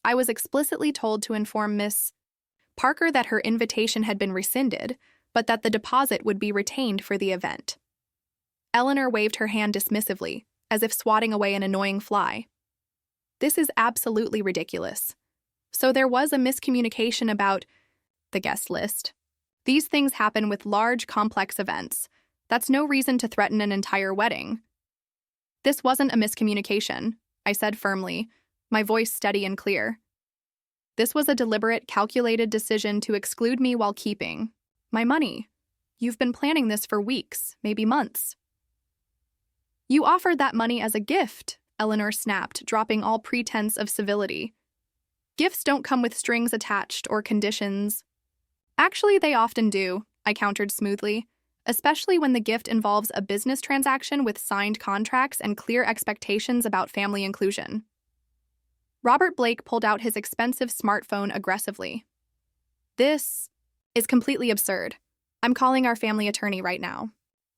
I was explicitly told to inform Miss Parker that her invitation had been rescinded, but that the deposit would be retained for the event. Eleanor waved her hand dismissively, as if swatting away an annoying fly. This is absolutely ridiculous. So there was a miscommunication about the guest list. These things happen with large, complex events. That's no reason to threaten an entire wedding. This wasn't a miscommunication, I said firmly, my voice steady and clear. This was a deliberate, calculated decision to exclude me while keeping my money. You've been planning this for weeks, maybe months. You offered that money as a gift, Eleanor snapped, dropping all pretense of civility. Gifts don't come with strings attached or conditions. Actually, they often do, I countered smoothly, especially when the gift involves a business transaction with signed contracts and clear expectations about family inclusion. Robert Blake pulled out his expensive smartphone aggressively. This is completely absurd. I'm calling our family attorney right now.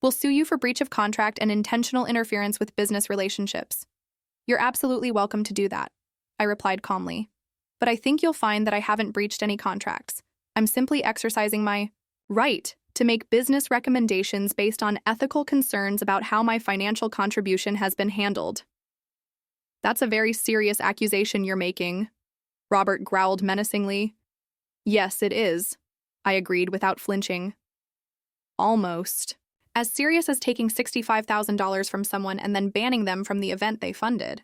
We'll sue you for breach of contract and intentional interference with business relationships. You're absolutely welcome to do that, I replied calmly. But I think you'll find that I haven't breached any contracts. I'm simply exercising my right to make business recommendations based on ethical concerns about how my financial contribution has been handled. That's a very serious accusation you're making, Robert growled menacingly. Yes, it is, I agreed without flinching. Almost. As serious as taking $65,000 from someone and then banning them from the event they funded.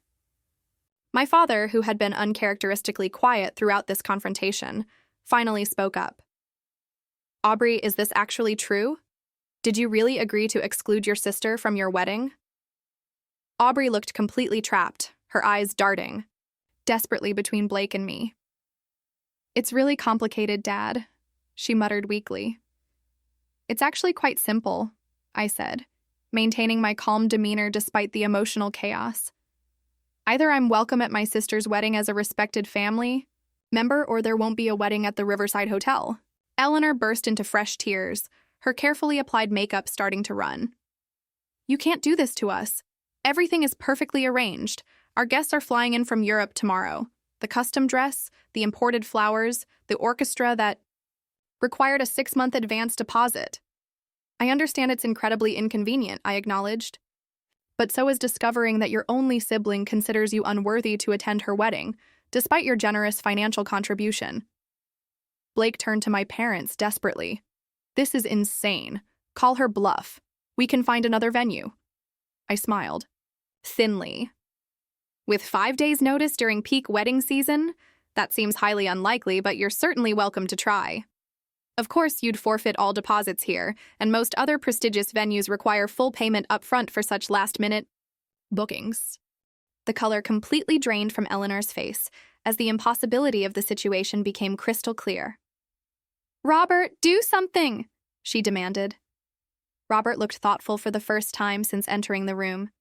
My father, who had been uncharacteristically quiet throughout this confrontation, finally spoke up. Aubrey, is this actually true? Did you really agree to exclude your sister from your wedding? Aubrey looked completely trapped, her eyes darting, desperately between Blake and me. It's really complicated, Dad, she muttered weakly. It's actually quite simple, I said, maintaining my calm demeanor despite the emotional chaos. Either I'm welcome at my sister's wedding as a respected family member, or there won't be a wedding at the Riverside Hotel. Eleanor burst into fresh tears, her carefully applied makeup starting to run. You can't do this to us. Everything is perfectly arranged. Our guests are flying in from Europe tomorrow. The custom dress, the imported flowers, the orchestra that required a 6-month advance deposit. I understand it's incredibly inconvenient, I acknowledged. But so is discovering that your only sibling considers you unworthy to attend her wedding, despite your generous financial contribution. Blake turned to my parents desperately. This is insane. Call her bluff. We can find another venue. I smiled. Thinly. With 5 days' notice during peak wedding season? That seems highly unlikely, but you're certainly welcome to try. Of course, you'd forfeit all deposits here, and most other prestigious venues require full payment upfront for such last-minute bookings. The color completely drained from Eleanor's face as the impossibility of the situation became crystal clear. Robert, do something, she demanded. Robert looked thoughtful for the first time since entering the room.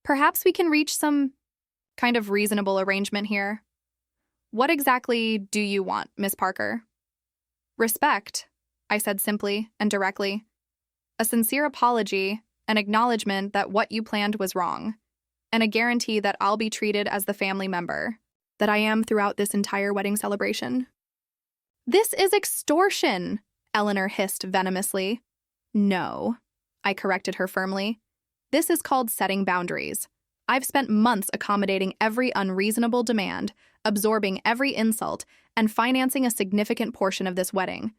Perhaps we can reach some kind of reasonable arrangement here. What exactly do you want, Miss Parker? Respect, I said simply and directly. A sincere apology, an acknowledgement that what you planned was wrong, and a guarantee that I'll be treated as the family member that I am throughout this entire wedding celebration. This is extortion, Eleanor hissed venomously. No, I corrected her firmly. This is called setting boundaries. I've spent months accommodating every unreasonable demand, absorbing every insult, and financing a significant portion of this wedding.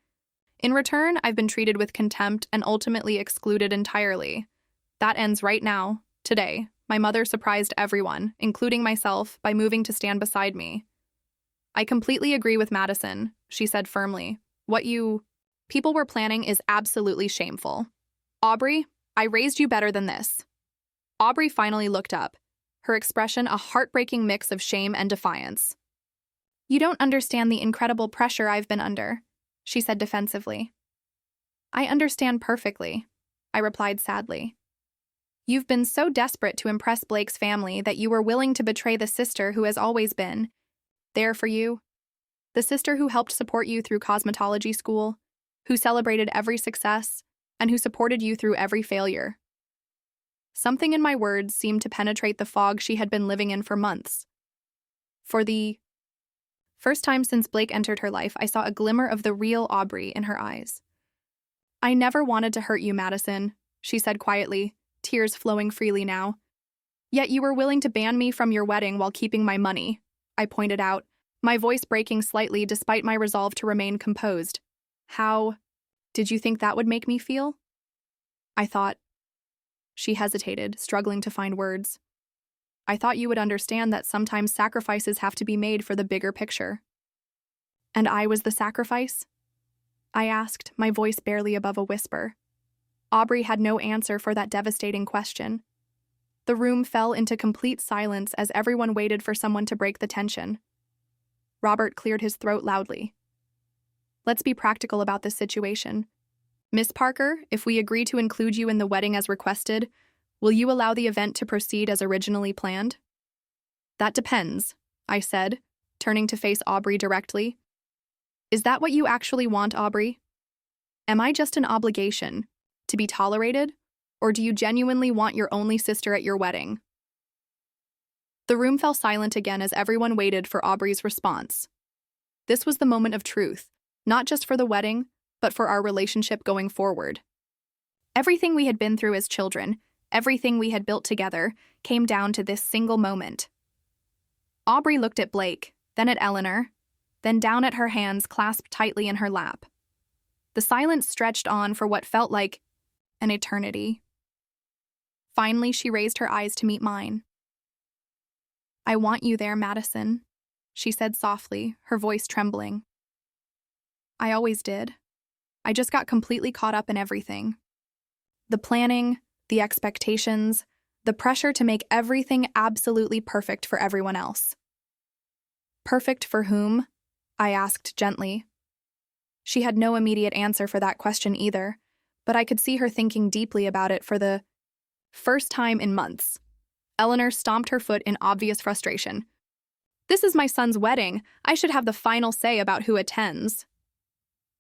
In return, I've been treated with contempt and ultimately excluded entirely. That ends right now, today, my mother surprised everyone, including myself, by moving to stand beside me. "I completely agree with Madison," she said firmly. "What you people were planning is absolutely shameful. Aubrey, I raised you better than this." Aubrey finally looked up, her expression a heartbreaking mix of shame and defiance. "You don't understand the incredible pressure I've been under," she said defensively. "I understand perfectly," I replied sadly. "You've been so desperate to impress Blake's family that you were willing to betray the sister who has always been there for you, the sister who helped support you through cosmetology school, who celebrated every success, and who supported you through every failure." Something in my words seemed to penetrate the fog she had been living in for months. For the first time since Blake entered her life, I saw a glimmer of the real Aubrey in her eyes. "I never wanted to hurt you, Madison," she said quietly, tears flowing freely now. "Yet you were willing to ban me from your wedding while keeping my money," I pointed out, my voice breaking slightly despite my resolve to remain composed. "How did you think that would make me feel?" I thought. She hesitated, struggling to find words. "I thought you would understand that sometimes sacrifices have to be made for the bigger picture." "And I was the sacrifice?" I asked, my voice barely above a whisper. Aubrey had no answer for that devastating question. The room fell into complete silence as everyone waited for someone to break the tension. Robert cleared his throat loudly. "Let's be practical about this situation. Miss Parker, if we agree to include you in the wedding as requested, will you allow the event to proceed as originally planned?" "That depends," I said, turning to face Aubrey directly. "Is that what you actually want, Aubrey? Am I just an obligation, to be tolerated, or do you genuinely want your only sister at your wedding?" The room fell silent again as everyone waited for Aubrey's response. This was the moment of truth, not just for the wedding, but for our relationship going forward. Everything we had been through as children, everything we had built together, came down to this single moment. Aubrey looked at Blake, then at Eleanor, then down at her hands clasped tightly in her lap. The silence stretched on for what felt like an eternity. Finally, she raised her eyes to meet mine. "I want you there, Madison," she said softly, her voice trembling. "I always did. I just got completely caught up in everything. The planning, the expectations, the pressure to make everything absolutely perfect for everyone else." "Perfect for whom?" I asked gently. She had no immediate answer for that question either, but I could see her thinking deeply about it for the first time in months. Eleanor stomped her foot in obvious frustration. "This is my son's wedding. I should have the final say about who attends."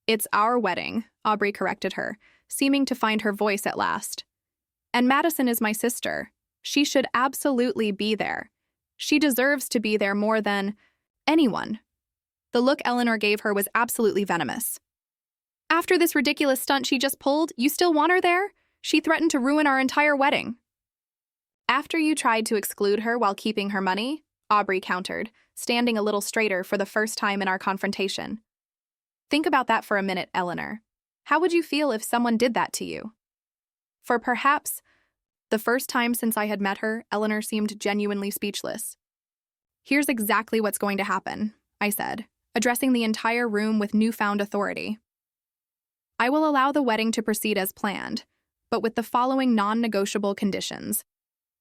"It's our wedding," Aubrey corrected her, seeming to find her voice at last. "And Madison is my sister. She should absolutely be there. She deserves to be there more than anyone." The look Eleanor gave her was absolutely venomous. "After this ridiculous stunt she just pulled, you still want her there? She threatened to ruin our entire wedding." "After you tried to exclude her while keeping her money," Aubrey countered, standing a little straighter for the first time in our confrontation. "Think about that for a minute, Eleanor. How would you feel if someone did that to you?" For perhaps the first time since I had met her, Eleanor seemed genuinely speechless. "Here's exactly what's going to happen," I said, addressing the entire room with newfound authority. "I will allow the wedding to proceed as planned, but with the following non-negotiable conditions.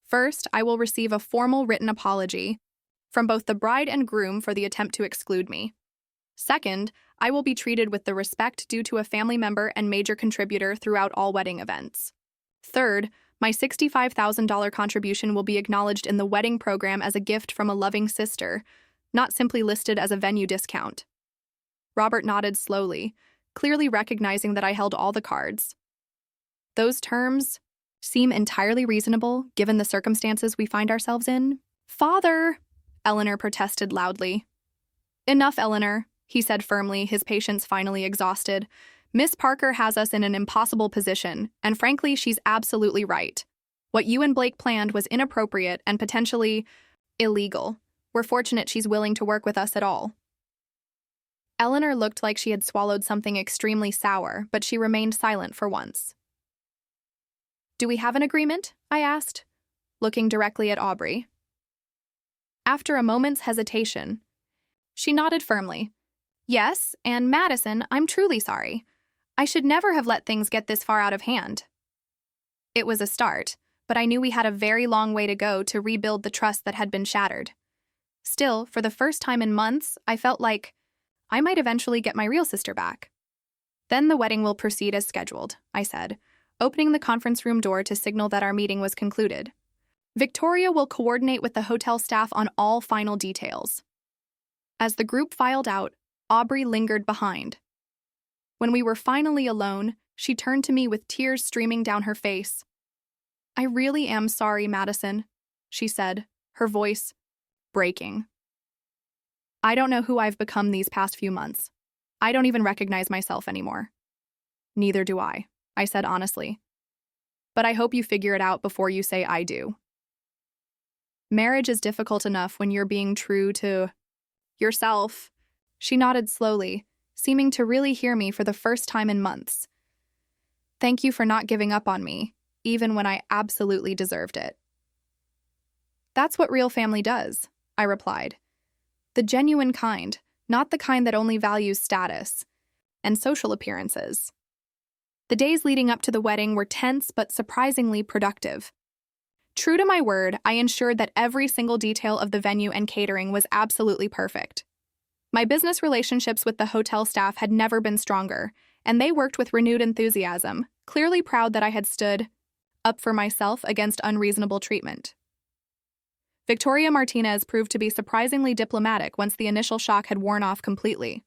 First, I will receive a formal written apology from both the bride and groom for the attempt to exclude me. Second, I will be treated with the respect due to a family member and major contributor throughout all wedding events. Third, my $65,000 contribution will be acknowledged in the wedding program as a gift from a loving sister, not simply listed as a venue discount." Robert nodded slowly, clearly recognizing that I held all the cards. "Those terms seem entirely reasonable given the circumstances we find ourselves in." "Father!" Eleanor protested loudly. "Enough, Eleanor," he said firmly, his patience finally exhausted. "Miss Parker has us in an impossible position, and frankly, she's absolutely right. What you and Blake planned was inappropriate and potentially illegal. We're fortunate she's willing to work with us at all." Eleanor looked like she had swallowed something extremely sour, but she remained silent for once. "Do we have an agreement?" I asked. looking directly at Aubrey. After a moment's hesitation, she nodded firmly. Yes, and Madison, I'm truly sorry. I should never have let things get this far out of hand. It was a start, but I knew we had a very long way to go to rebuild the trust that had been shattered. Still, for the first time in months, I felt like I might eventually get my real sister back. Then the wedding will proceed as scheduled, I said, opening the conference room door to signal that our meeting was concluded. Victoria will coordinate with the hotel staff on all final details. As the group filed out, Aubrey lingered behind. When we were finally alone, she turned to me with tears streaming down her face. I really am sorry, Madison, she said, her voice breaking. I don't know who I've become these past few months. I don't even recognize myself anymore. Neither do I said honestly. But I hope you figure it out before you say I do. Marriage is difficult enough when you're being true to yourself. She nodded slowly, seeming to really hear me for the first time in months. Thank you for not giving up on me, even when I absolutely deserved it. That's what real family does, I replied. The genuine kind, not the kind that only values status and social appearances. The days leading up to the wedding were tense but surprisingly productive. True to my word, I ensured that every single detail of the venue and catering was absolutely perfect. My business relationships with the hotel staff had never been stronger, and they worked with renewed enthusiasm, clearly proud that I had stood up for myself against unreasonable treatment. Victoria Martinez proved to be surprisingly diplomatic once the initial shock had worn off completely.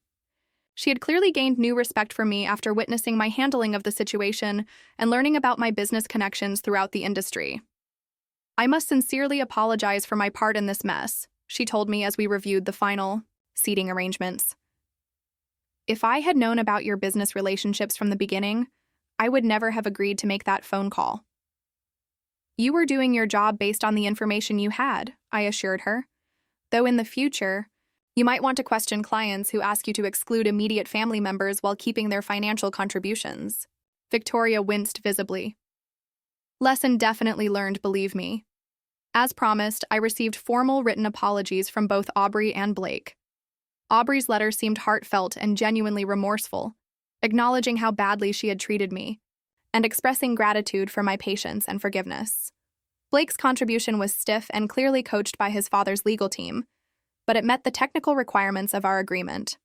She had clearly gained new respect for me after witnessing my handling of the situation and learning about my business connections throughout the industry. I must sincerely apologize for my part in this mess, she told me as we reviewed the final seating arrangements. If I had known about your business relationships from the beginning, I would never have agreed to make that phone call. You were doing your job based on the information you had, I assured her. Though in the future, you might want to question clients who ask you to exclude immediate family members while keeping their financial contributions. Victoria winced visibly. Lesson definitely learned, believe me. As promised, I received formal written apologies from both Aubrey and Blake. Aubrey's letter seemed heartfelt and genuinely remorseful, acknowledging how badly she had treated me, and expressing gratitude for my patience and forgiveness. Blake's contribution was stiff and clearly coached by his father's legal team, but it met the technical requirements of our agreement.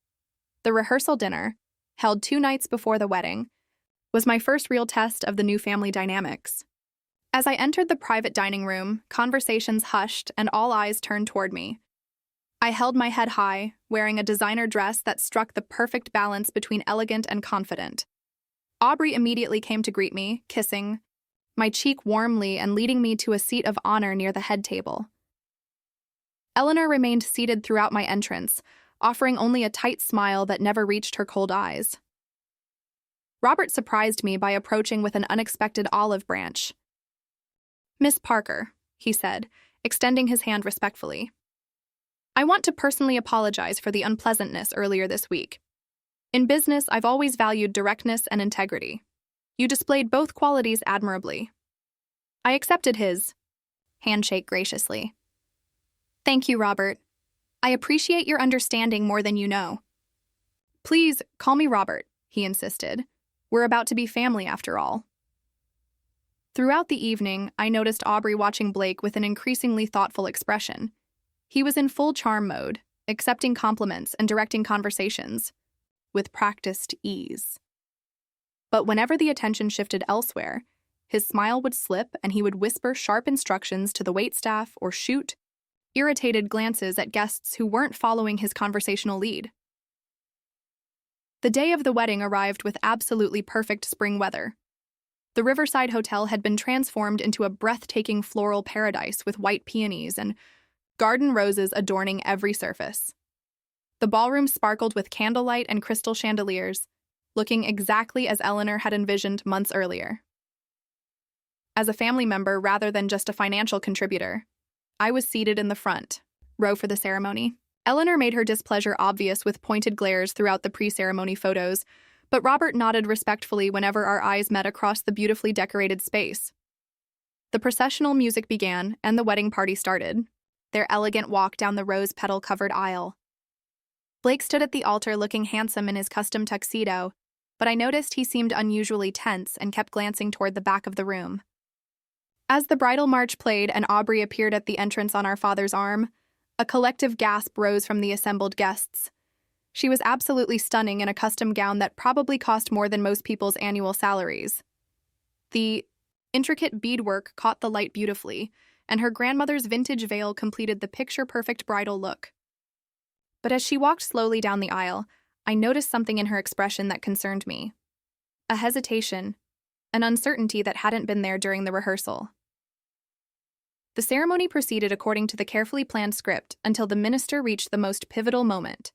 The rehearsal dinner, held 2 nights before the wedding, was my first real test of the new family dynamics. As I entered the private dining room, conversations hushed and all eyes turned toward me. I held my head high, wearing a designer dress that struck the perfect balance between elegant and confident. Aubrey immediately came to greet me, kissing my cheek warmly and leading me to a seat of honor near the head table. Eleanor remained seated throughout my entrance, offering only a tight smile that never reached her cold eyes. Robert surprised me by approaching with an unexpected olive branch. Miss Parker, he said, extending his hand respectfully. I want to personally apologize for the unpleasantness earlier this week. In business, I've always valued directness and integrity. You displayed both qualities admirably. I accepted his handshake graciously. Thank you, Robert. I appreciate your understanding more than you know. Please, call me Robert, he insisted. We're about to be family after all. Throughout the evening, I noticed Aubrey watching Blake with an increasingly thoughtful expression. He was in full charm mode, accepting compliments and directing conversations with practiced ease. But whenever the attention shifted elsewhere, his smile would slip and he would whisper sharp instructions to the waitstaff or shoot irritated glances at guests who weren't following his conversational lead. The day of the wedding arrived with absolutely perfect spring weather. The Riverside Hotel had been transformed into a breathtaking floral paradise with white peonies and garden roses adorning every surface. The ballroom sparkled with candlelight and crystal chandeliers, looking exactly as Eleanor had envisioned months earlier. As a family member rather than just a financial contributor, I was seated in the front row for the ceremony. Eleanor made her displeasure obvious with pointed glares throughout the pre-ceremony photos, but Robert nodded respectfully whenever our eyes met across the beautifully decorated space. The processional music began, and the wedding party started, their elegant walk down the rose-petal-covered aisle. Blake stood at the altar looking handsome in his custom tuxedo, but I noticed he seemed unusually tense and kept glancing toward the back of the room. As the bridal march played and Aubrey appeared at the entrance on our father's arm, a collective gasp rose from the assembled guests. She was absolutely stunning in a custom gown that probably cost more than most people's annual salaries. The intricate beadwork caught the light beautifully, and her grandmother's vintage veil completed the picture-perfect bridal look. But as she walked slowly down the aisle, I noticed something in her expression that concerned me. A hesitation, an uncertainty that hadn't been there during the rehearsal. The ceremony proceeded according to the carefully planned script until the minister reached the most pivotal moment.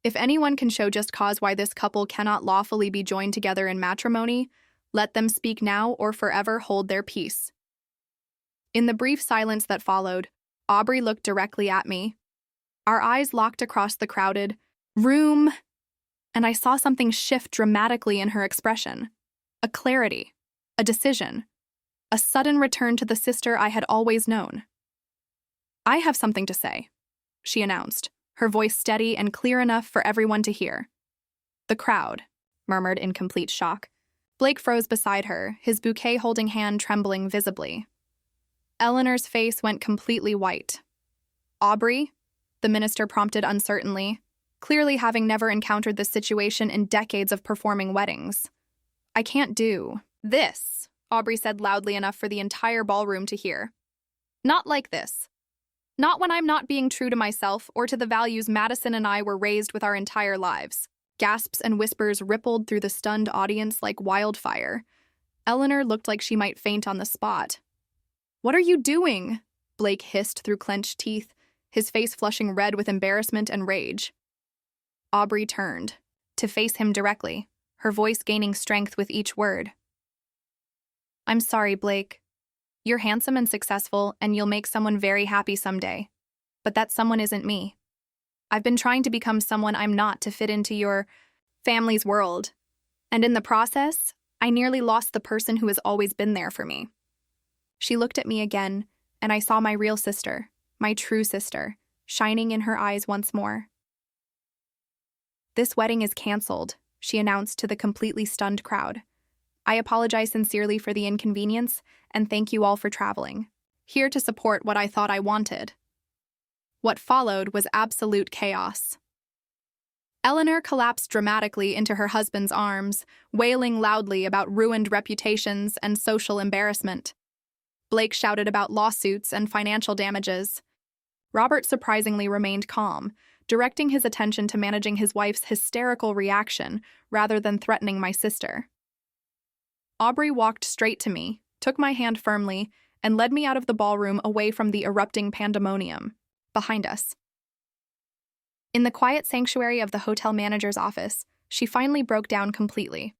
If anyone can show just cause why this couple cannot lawfully be joined together in matrimony, let them speak now or forever hold their peace. In the brief silence that followed, Aubrey looked directly at me. Our eyes locked across the crowded room, and I saw something shift dramatically in her expression. A clarity, a decision, a sudden return to the sister I had always known. "I have something to say," she announced, her voice steady and clear enough for everyone to hear. The crowd murmured in complete shock. Blake froze beside her, his bouquet-holding hand trembling visibly. Eleanor's face went completely white. "Aubrey?" the minister prompted uncertainly, clearly having never encountered this situation in decades of performing weddings. "I can't do this," Aubrey said loudly enough for the entire ballroom to hear. "Not like this. Not when I'm not being true to myself or to the values Madison and I were raised with our entire lives." Gasps and whispers rippled through the stunned audience like wildfire. Eleanor looked like she might faint on the spot. "What are you doing?" Blake hissed through clenched teeth, his face flushing red with embarrassment and rage. Aubrey turned to face him directly, her voice gaining strength with each word. "I'm sorry, Blake. You're handsome and successful, and you'll make someone very happy someday. But that someone isn't me. I've been trying to become someone I'm not to fit into your family's world. And in the process, I nearly lost the person who has always been there for me." She looked at me again, and I saw my real sister, my true sister, shining in her eyes once more. "This wedding is canceled," she announced to the completely stunned crowd. "I apologize sincerely for the inconvenience, and thank you all for traveling. Here to support what I thought I wanted." What followed was absolute chaos. Eleanor collapsed dramatically into her husband's arms, wailing loudly about ruined reputations and social embarrassment. Blake shouted about lawsuits and financial damages. Robert surprisingly remained calm, directing his attention to managing his wife's hysterical reaction rather than threatening my sister. Aubrey walked straight to me, took my hand firmly, and led me out of the ballroom away from the erupting pandemonium. Behind us. In the quiet sanctuary of the hotel manager's office, she finally broke down completely.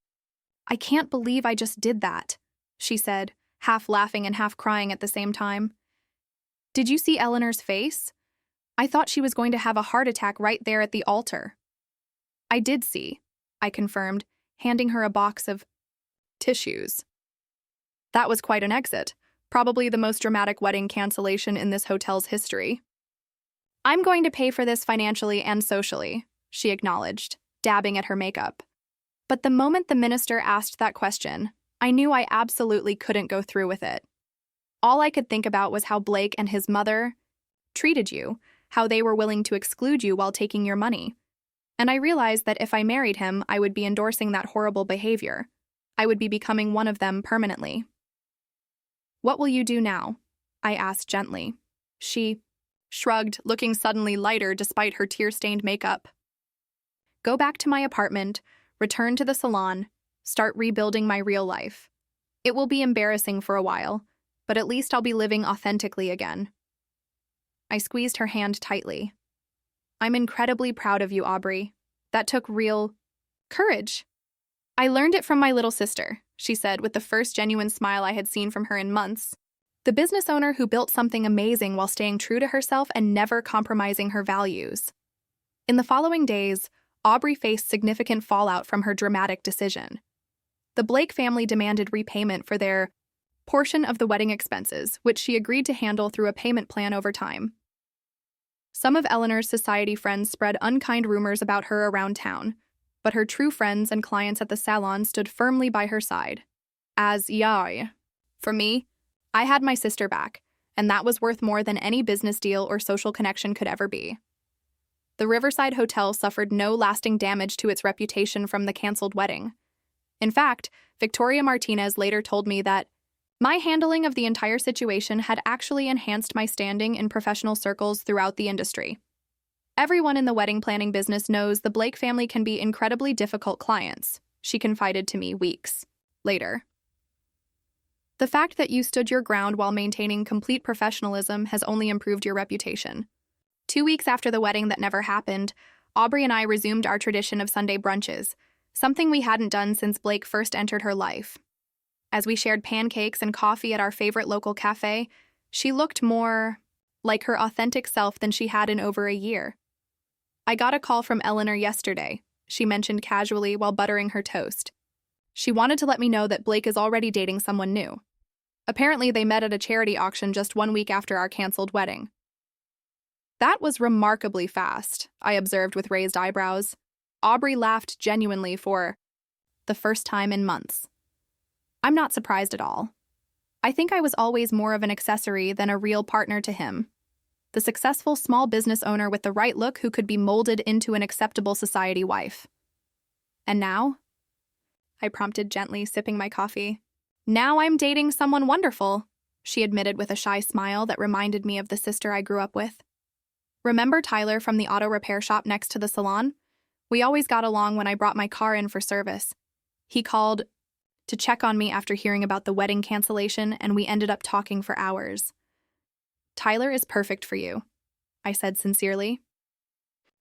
"I can't believe I just did that," she said, half laughing and half crying at the same time. "Did you see Eleanor's face? I thought she was going to have a heart attack right there at the altar." "I did see," I confirmed, handing her a box of tissues. That was quite an exit, probably the most dramatic wedding cancellation in this hotel's history. "I'm going to pay for this financially and socially," she acknowledged, dabbing at her makeup. But the moment the minister asked that question, I knew I absolutely couldn't go through with it. All I could think about was how Blake and his mother treated you, how they were willing to exclude you while taking your money. And I realized that if I married him, I would be endorsing that horrible behavior. I would be becoming one of them permanently. "What will you do now?" I asked gently. She shrugged, looking suddenly lighter despite her tear-stained makeup. "Go back to my apartment, return to the salon, start rebuilding my real life. It will be embarrassing for a while, but at least I'll be living authentically again." I squeezed her hand tightly. "I'm incredibly proud of you, Aubrey. That took real courage." "I learned it from my little sister," she said with the first genuine smile I had seen from her in months. The business owner who built something amazing while staying true to herself and never compromising her values. In the following days, Aubrey faced significant fallout from her dramatic decision. The Blake family demanded repayment for their portion of the wedding expenses, which she agreed to handle through a payment plan over time. Some of Eleanor's society friends spread unkind rumors about her around town, but her true friends and clients at the salon stood firmly by her side. For me, I had my sister back, and that was worth more than any business deal or social connection could ever be. The Riverside Hotel suffered no lasting damage to its reputation from the canceled wedding. In fact, Victoria Martinez later told me that my handling of the entire situation had actually enhanced my standing in professional circles throughout the industry. Everyone in the wedding planning business knows the Blake family can be incredibly difficult clients, she confided to me weeks later. The fact that you stood your ground while maintaining complete professionalism has only improved your reputation. 2 weeks after the wedding that never happened, Aubrey and I resumed our tradition of Sunday brunches, something we hadn't done since Blake first entered her life. As we shared pancakes and coffee at our favorite local cafe, she looked more like her authentic self than she had in over a year. I got a call from Eleanor yesterday, she mentioned casually while buttering her toast. She wanted to let me know that Blake is already dating someone new. Apparently, they met at a charity auction just 1 week after our canceled wedding. That was remarkably fast, I observed with raised eyebrows. Aubrey laughed genuinely for the first time in months. I'm not surprised at all. I think I was always more of an accessory than a real partner to him. The successful small business owner with the right look who could be molded into an acceptable society wife. And now? I prompted gently, sipping my coffee. Now I'm dating someone wonderful, she admitted with a shy smile that reminded me of the sister I grew up with. Remember Tyler from the auto repair shop next to the salon? We always got along when I brought my car in for service. He called to check on me after hearing about the wedding cancellation, and we ended up talking for hours. Tyler is perfect for you, I said sincerely.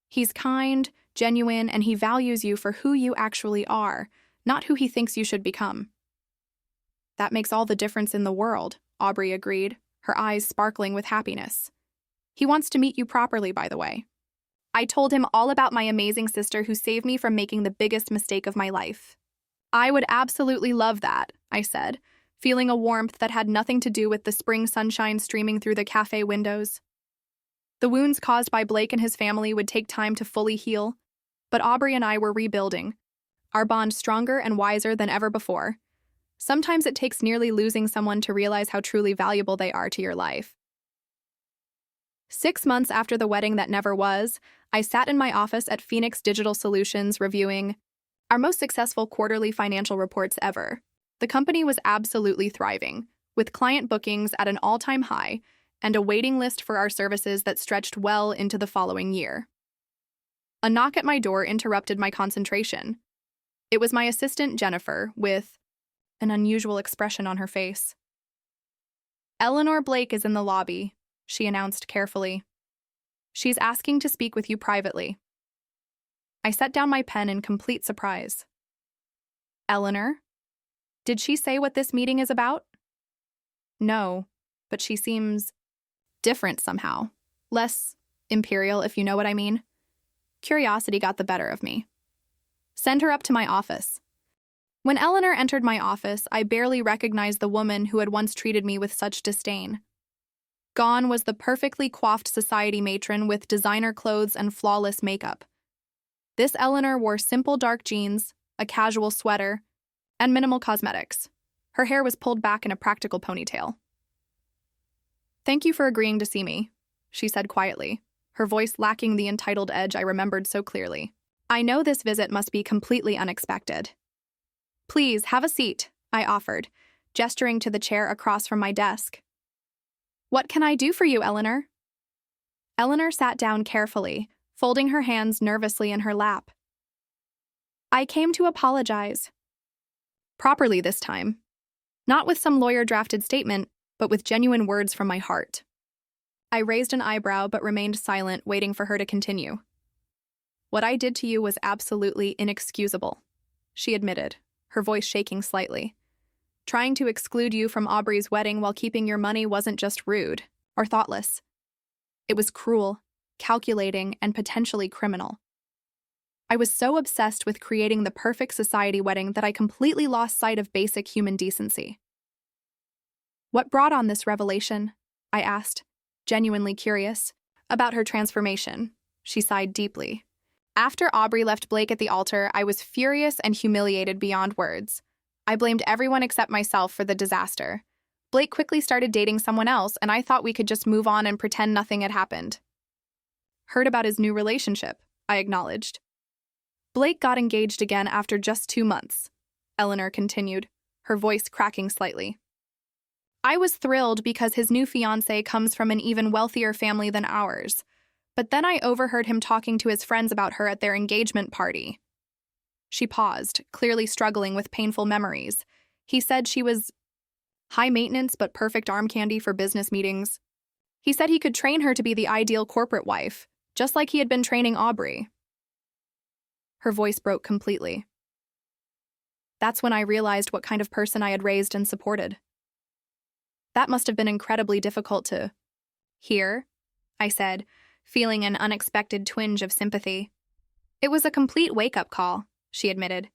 He's kind, genuine, and he values you for who you actually are, not who he thinks you should become. That makes all the difference in the world, Aubrey agreed, her eyes sparkling with happiness. He wants to meet you properly, by the way. I told him all about my amazing sister who saved me from making the biggest mistake of my life. I would absolutely love that, I said, feeling a warmth that had nothing to do with the spring sunshine streaming through the cafe windows. The wounds caused by Blake and his family would take time to fully heal, but Aubrey and I were rebuilding, our bond stronger and wiser than ever before. Sometimes it takes nearly losing someone to realize how truly valuable they are to your life. 6 months after the wedding that never was, I sat in my office at Phoenix Digital Solutions reviewing our most successful quarterly financial reports ever. The company was absolutely thriving, with client bookings at an all-time high and a waiting list for our services that stretched well into the following year. A knock at my door interrupted my concentration. It was my assistant, Jennifer, with an unusual expression on her face. Eleanor Blake is in the lobby, she announced carefully. She's asking to speak with you privately. I set down my pen in complete surprise. Eleanor? Did she say what this meeting is about? No, but she seems different somehow. Less imperial, if you know what I mean. Curiosity got the better of me. Send her up to my office. When Eleanor entered my office, I barely recognized the woman who had once treated me with such disdain. Gone was the perfectly coiffed society matron with designer clothes and flawless makeup. This Eleanor wore simple dark jeans, a casual sweater, and minimal cosmetics. Her hair was pulled back in a practical ponytail. Thank you for agreeing to see me, she said quietly, her voice lacking the entitled edge I remembered so clearly. I know this visit must be completely unexpected. Please, have a seat, I offered, gesturing to the chair across from my desk. What can I do for you, Eleanor? Eleanor sat down carefully, folding her hands nervously in her lap. I came to apologize. Properly this time. Not with some lawyer-drafted statement, but with genuine words from my heart. I raised an eyebrow but remained silent, waiting for her to continue. What I did to you was absolutely inexcusable, she admitted, her voice shaking slightly. Trying to exclude you from Aubrey's wedding while keeping your money wasn't just rude or thoughtless. It was cruel, calculating, and potentially criminal. I was so obsessed with creating the perfect society wedding that I completely lost sight of basic human decency. What brought on this revelation? I asked, genuinely curious. About her transformation. She sighed deeply. After Aubrey left Blake at the altar, I was furious and humiliated beyond words. I blamed everyone except myself for the disaster. Blake quickly started dating someone else, and I thought we could just move on and pretend nothing had happened. Heard about his new relationship, I acknowledged. Blake got engaged again after just 2 months, Eleanor continued, her voice cracking slightly. I was thrilled because his new fiancée comes from an even wealthier family than ours, but then I overheard him talking to his friends about her at their engagement party. She paused, clearly struggling with painful memories. He said she was high maintenance but perfect arm candy for business meetings. He said he could train her to be the ideal corporate wife, just like he had been training Aubrey. Her voice broke completely. That's when I realized what kind of person I had raised and supported. That must have been incredibly difficult to hear, I said, feeling an unexpected twinge of sympathy. It was a complete wake-up call, she admitted.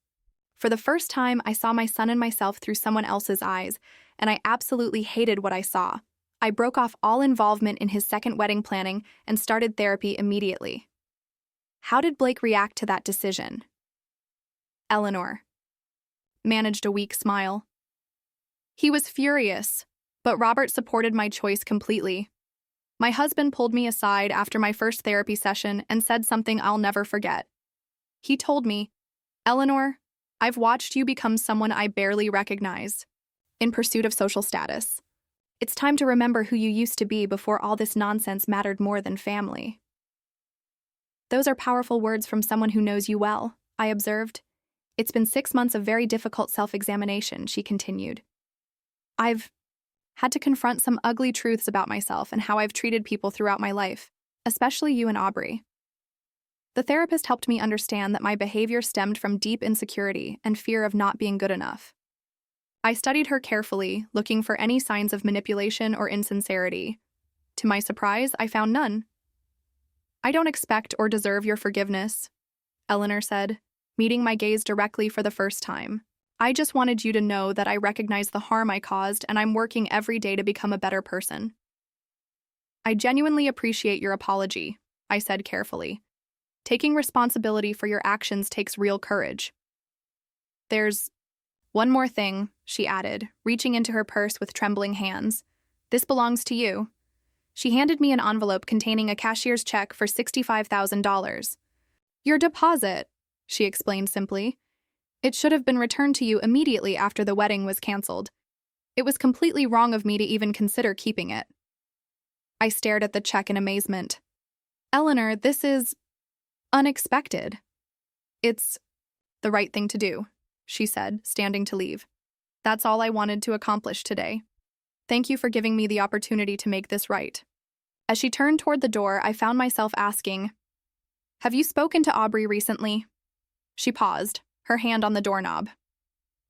For the first time, I saw my son and myself through someone else's eyes, and I absolutely hated what I saw. I broke off all involvement in his second wedding planning and started therapy immediately. How did Blake react to that decision? Eleanor managed a weak smile. He was furious, but Robert supported my choice completely. My husband pulled me aside after my first therapy session and said something I'll never forget. He told me, "Eleanor, I've watched you become someone I barely recognize, in pursuit of social status. It's time to remember who you used to be before all this nonsense mattered more than family." Those are powerful words from someone who knows you well, I observed. It's been 6 months of very difficult self-examination, she continued. I've had to confront some ugly truths about myself and how I've treated people throughout my life, especially you and Aubrey. The therapist helped me understand that my behavior stemmed from deep insecurity and fear of not being good enough. I studied her carefully, looking for any signs of manipulation or insincerity. To my surprise, I found none. "I don't expect or deserve your forgiveness," Eleanor said, meeting my gaze directly for the first time. "I just wanted you to know that I recognize the harm I caused and I'm working every day to become a better person." "I genuinely appreciate your apology," I said carefully. "Taking responsibility for your actions takes real courage." "There's one more thing," she added, reaching into her purse with trembling hands. "This belongs to you." She handed me an envelope containing a cashier's check for $65,000. "Your deposit," she explained simply. "It should have been returned to you immediately after the wedding was canceled. It was completely wrong of me to even consider keeping it." I stared at the check in amazement. "Eleanor, this is unexpected." "It's the right thing to do," she said, standing to leave. "That's all I wanted to accomplish today. Thank you for giving me the opportunity to make this right." As she turned toward the door, I found myself asking, "Have you spoken to Aubrey recently?" She paused, her hand on the doorknob.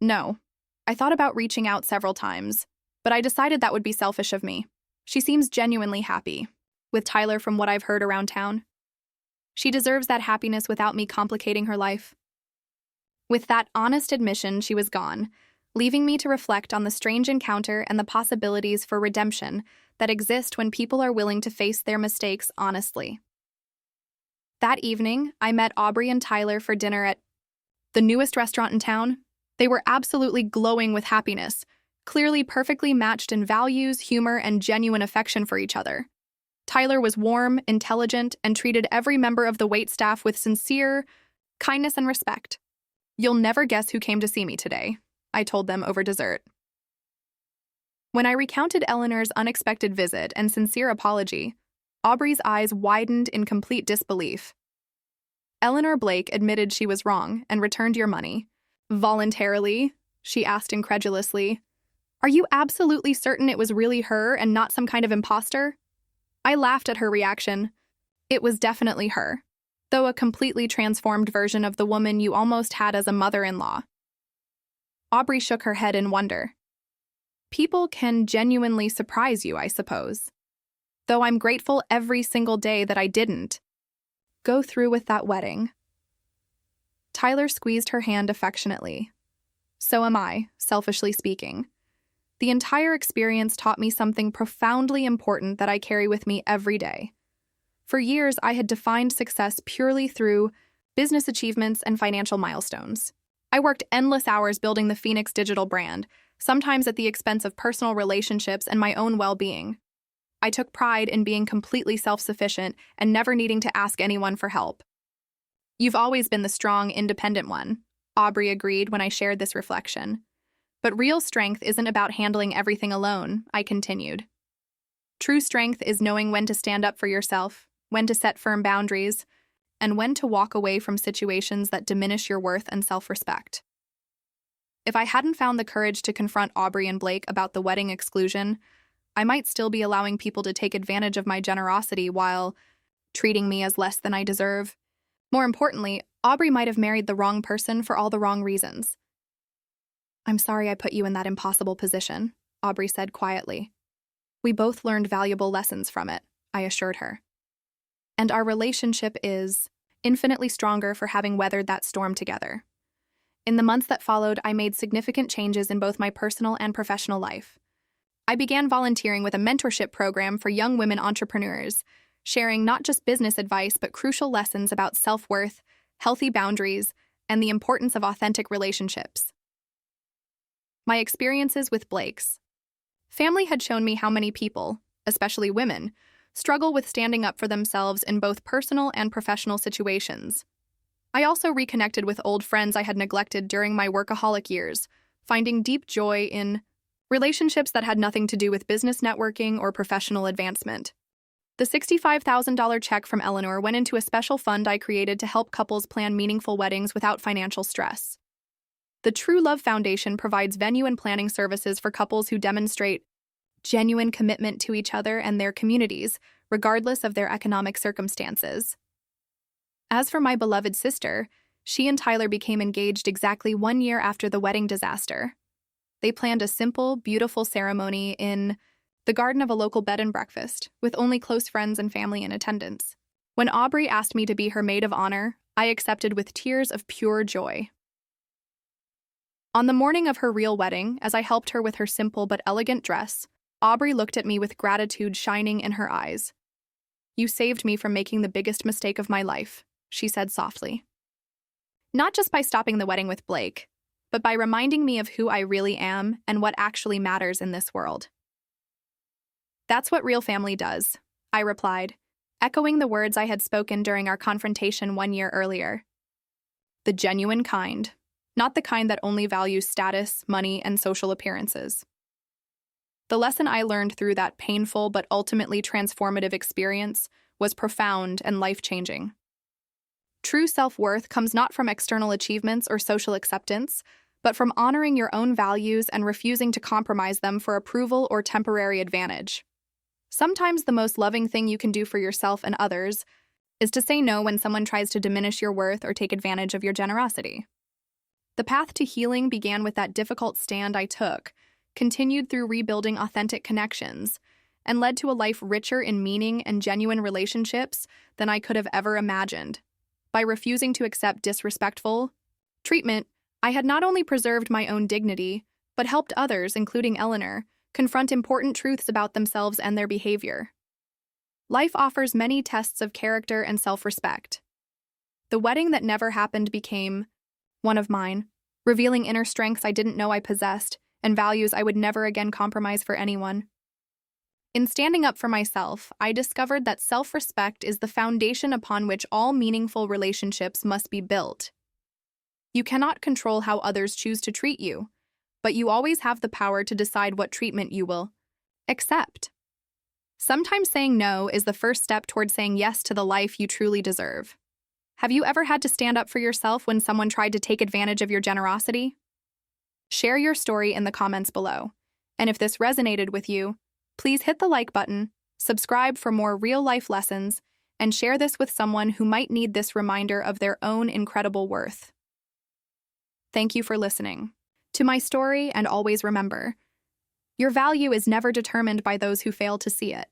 "No. I thought about reaching out several times, but I decided that would be selfish of me. She seems genuinely happy with Tyler from what I've heard around town. She deserves that happiness without me complicating her life." With that honest admission, she was gone, leaving me to reflect on the strange encounter and the possibilities for redemption that exist when people are willing to face their mistakes honestly. That evening, I met Aubrey and Tyler for dinner at the newest restaurant in town. They were absolutely glowing with happiness, clearly perfectly matched in values, humor, and genuine affection for each other. Tyler was warm, intelligent, and treated every member of the waitstaff with sincere kindness and respect. "You'll never guess who came to see me today," I told them over dessert. When I recounted Eleanor's unexpected visit and sincere apology, Aubrey's eyes widened in complete disbelief. "Eleanor Blake admitted she was wrong and returned your money. Voluntarily?" she asked incredulously. "Are you absolutely certain it was really her and not some kind of imposter?" I laughed at her reaction. "It was definitely her, though a completely transformed version of the woman you almost had as a mother-in-law." Aubrey shook her head in wonder. "People can genuinely surprise you, I suppose. Though I'm grateful every single day that I didn't go through with that wedding." Tyler squeezed her hand affectionately. "So am I, selfishly speaking. The entire experience taught me something profoundly important that I carry with me every day. For years, I had defined success purely through business achievements and financial milestones. I worked endless hours building the Phoenix digital brand, sometimes at the expense of personal relationships and my own well-being. I took pride in being completely self-sufficient and never needing to ask anyone for help. "You've always been the strong, independent one," Aubrey agreed when I shared this reflection. "But real strength isn't about handling everything alone," I continued. "True strength is knowing when to stand up for yourself, when to set firm boundaries, and when to walk away from situations that diminish your worth and self-respect." If I hadn't found the courage to confront Aubrey and Blake about the wedding exclusion, I might still be allowing people to take advantage of my generosity while treating me as less than I deserve. More importantly, Aubrey might have married the wrong person for all the wrong reasons. "I'm sorry I put you in that impossible position," Aubrey said quietly. "We both learned valuable lessons from it," I assured her. "And our relationship is infinitely stronger for having weathered that storm together." In the months that followed, I made significant changes in both my personal and professional life. I began volunteering with a mentorship program for young women entrepreneurs, sharing not just business advice but crucial lessons about self-worth, healthy boundaries, and the importance of authentic relationships. My experiences with Blake's family had shown me how many people, especially women, struggle with standing up for themselves in both personal and professional situations. I also reconnected with old friends I had neglected during my workaholic years, finding deep joy in relationships that had nothing to do with business networking or professional advancement. The $65,000 check from Eleanor went into a special fund I created to help couples plan meaningful weddings without financial stress. The True Love Foundation provides venue and planning services for couples who demonstrate genuine commitment to each other and their communities, regardless of their economic circumstances. As for my beloved sister, she and Tyler became engaged exactly 1 year after the wedding disaster. They planned a simple, beautiful ceremony in the garden of a local bed and breakfast, with only close friends and family in attendance. When Aubrey asked me to be her maid of honor, I accepted with tears of pure joy. On the morning of her real wedding, as I helped her with her simple but elegant dress, Aubrey looked at me with gratitude shining in her eyes. "You saved me from making the biggest mistake of my life," she said softly. "Not just by stopping the wedding with Blake, but by reminding me of who I really am and what actually matters in this world." "That's what real family does," I replied, echoing the words I had spoken during our confrontation 1 year earlier. "The genuine kind, not the kind that only values status, money, and social appearances." The lesson I learned through that painful but ultimately transformative experience was profound and life-changing. True self-worth comes not from external achievements or social acceptance, but from honoring your own values and refusing to compromise them for approval or temporary advantage. Sometimes the most loving thing you can do for yourself and others is to say no when someone tries to diminish your worth or take advantage of your generosity. The path to healing began with that difficult stand I took, continued through rebuilding authentic connections, and led to a life richer in meaning and genuine relationships than I could have ever imagined. By refusing to accept disrespectful treatment, I had not only preserved my own dignity, but helped others, including Eleanor, confront important truths about themselves and their behavior. Life offers many tests of character and self-respect. The wedding that never happened became one of mine, revealing inner strengths I didn't know I possessed and values I would never again compromise for anyone. In standing up for myself, I discovered that self-respect is the foundation upon which all meaningful relationships must be built. You cannot control how others choose to treat you, but you always have the power to decide what treatment you will accept. Sometimes saying no is the first step toward saying yes to the life you truly deserve. Have you ever had to stand up for yourself when someone tried to take advantage of your generosity? Share your story in the comments below. And if this resonated with you, please hit the like button, subscribe for more real-life lessons, and share this with someone who might need this reminder of their own incredible worth. Thank you for listening to my story, and always remember, your value is never determined by those who fail to see it.